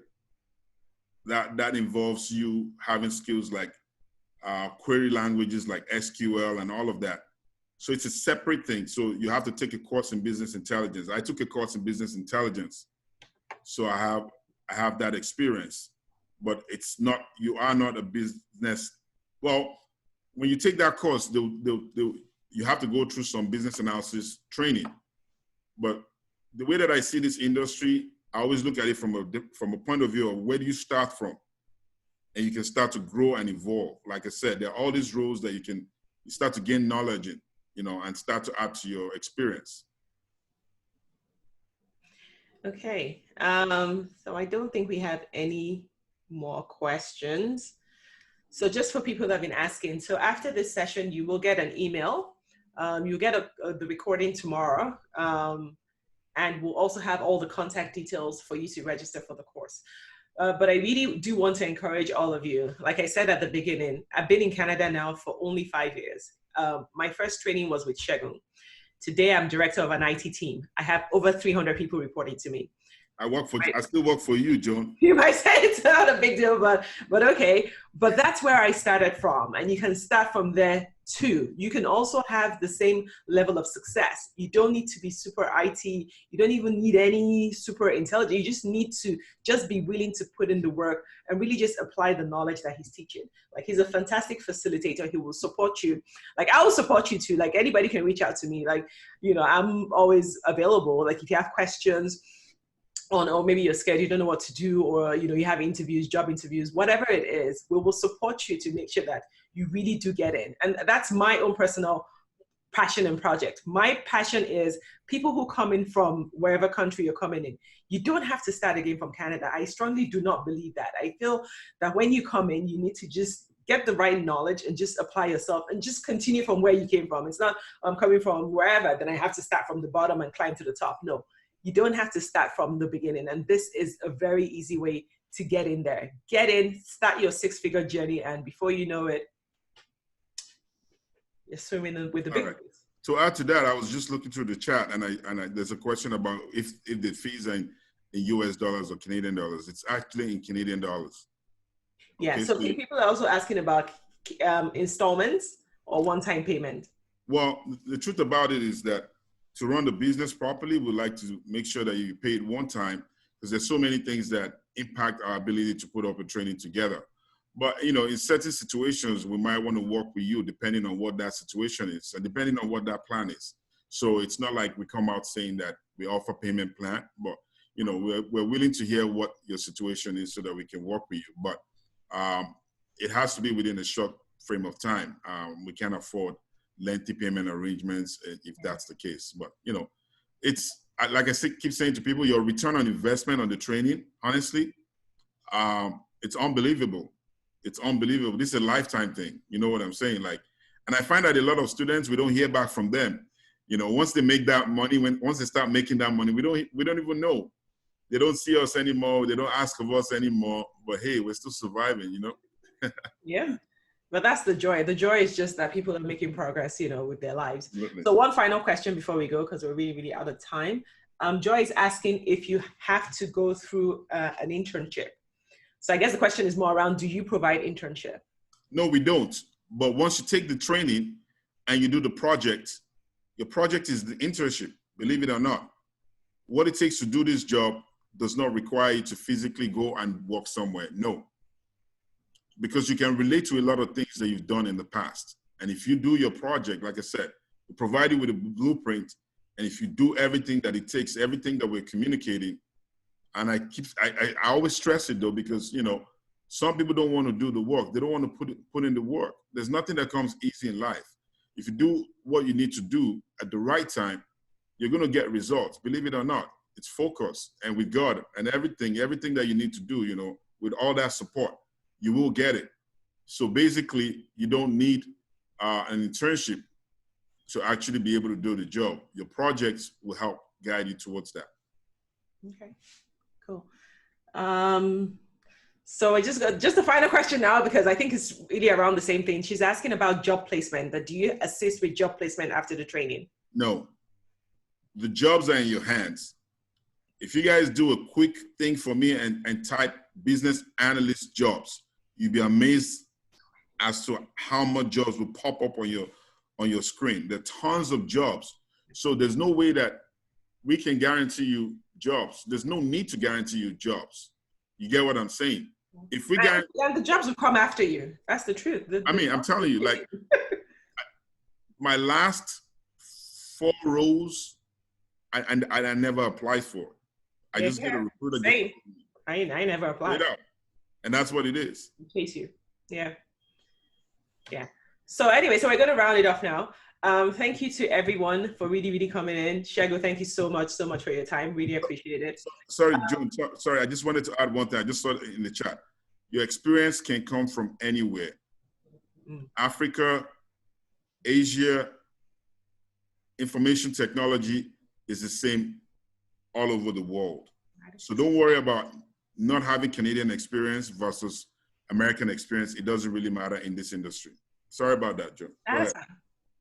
That involves you having skills like query languages like SQL and all of that. So it's a separate thing. So you have to take a course in business intelligence. I took a course in business intelligence. So I have that experience, but it's not, you are not a business. Well, when you take that course, you have to go through some business analysis training. But the way that I see this industry, I always look at it from a point of view of where do you start from? And you can start to grow and evolve. Like I said, there are all these roles that you start to gain knowledge in. and start to add to your experience. Okay. So I don't think we have any more questions. So just for people that have been asking, so after this session, you will get an email. You'll get the recording tomorrow. And we'll also have all the contact details for you to register for the course. But I really do want to encourage all of you. Like I said at the beginning, I've been in Canada now for only 5 years. My first training was with Shegun. Today, I'm director of an IT team. I have over 300 people reporting to me. I still work for you, Joan. You might say it's not a big deal, but okay. But that's where I started from. And you can start from there too. You can also have the same level of success. You don't need to be super IT. You don't even need any super intelligent. You just need to just be willing to put in the work and really just apply the knowledge that he's teaching. Like, he's a fantastic facilitator. He will support you. Like, I will support you too. Like, anybody can reach out to me. Like, I'm always available. Like, if you have questions, or maybe you're scared, you don't know what to do, or you have interviews, job interviews, whatever it is, we will support you to make sure that you really do get in. And that's my own personal passion and project. My passion is people who come in from wherever country you're coming in. You don't have to start again from Canada. I strongly do not believe that. I feel that when you come in, you need to just get the right knowledge and just apply yourself and just continue from where you came from. It's not, I'm coming from wherever, then I have to start from the bottom and climb to the top. No. You don't have to start from the beginning. And this is a very easy way to get in there. Get in, start your 6-figure journey, and before you know it, you're swimming with the big ones. To add to that, I was just looking through the chat, and there's a question about if the fees are in US dollars or Canadian dollars. It's actually in Canadian dollars. Yeah, Okay, so people are also asking about installments or one-time payment. Well, the truth about it is that to run the business properly, we'd like to make sure that you pay it one time, because there's so many things that impact our ability to put up a training together. But, in certain situations, we might want to work with you depending on what that situation is and depending on what that plan is. So it's not like we come out saying that we offer payment plan, but, we're willing to hear what your situation is so that we can work with you. But it has to be within a short frame of time. We can't afford lengthy payment arrangements if that's the case. But, it's, like I keep saying to people, your return on investment on the training, honestly, it's unbelievable. It's unbelievable. This is a lifetime thing. You know what I'm saying? Like, and I find that a lot of students, we don't hear back from them. Once they make that money, once they start making that money, we don't even know. They don't see us anymore. They don't ask of us anymore. But hey, we're still surviving, Yeah. But that's the joy. The joy is just that people are making progress, with their lives. Absolutely. So one final question before we go, because we're really, really out of time. Joy is asking if you have to go through an internship. So I guess the question is more around, do you provide internship? No, we don't. But once you take the training and you do the project, your project is the internship, believe it or not. What it takes to do this job does not require you to physically go and work somewhere. No. Because you can relate to a lot of things that you've done in the past. And if you do your project, like I said, we provide you with a blueprint. And if you do everything that it takes, everything that we're communicating, and I always stress it though, because, some people don't want to do the work. They don't want to put in the work. There's nothing that comes easy in life. If you do what you need to do at the right time, you're going to get results. Believe it or not, it's focus. And with God and everything that you need to do, with all that support, you will get it. So basically, you don't need an internship to actually be able to do the job. Your projects will help guide you towards that. Okay, cool. So I just a final question now, because I think it's really around the same thing. She's asking about job placement. But do you assist with job placement after the training? No. The jobs are in your hands. If you guys do a quick thing for me and type business analyst jobs, you'll be amazed as to how much jobs will pop up on your screen. There are tons of jobs. So there's no way that we can guarantee you jobs. There's no need to guarantee you jobs. You get what I'm saying? If we guarantee, and the jobs will come after you. That's the truth. I'm telling you, like my last 4 roles, I never applied for. I just get a recruiter. Same. I never applied. And that's what it is. In case you. Yeah. So anyway, so we're going to round it off now. Thank you to everyone for really coming in. Shego, thank you so much for your time. Really appreciate it. Sorry, June. Sorry, I just wanted to add one thing. I just saw it in the chat. Your experience can come from anywhere. Africa, Asia, information technology is the same all over the world. So don't worry about not having Canadian experience versus American experience. It doesn't really matter in this industry. Sorry about that, June. That's fine.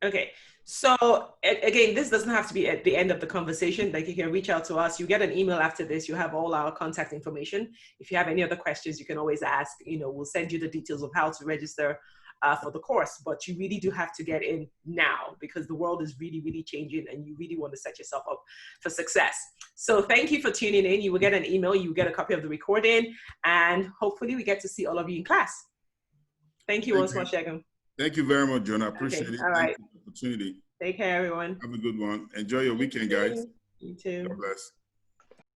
Okay, so again, this doesn't have to be at the end of the conversation. Like, you can reach out to us. You get an email after this. You have all our contact information. If you have any other questions, you can always ask. We'll send you the details of how to register for the course. But you really do have to get in now, because the world is really changing, and you really want to set yourself up for success. So thank you for tuning in. You will get an email. You will get a copy of the recording, and hopefully we get to see all of you in class. Thank you once more, Shego. Thank you very much, John. I appreciate it. All right. Thank you for the opportunity. Take care, everyone. Have a good one. Enjoy your weekend, guys. You too. God bless.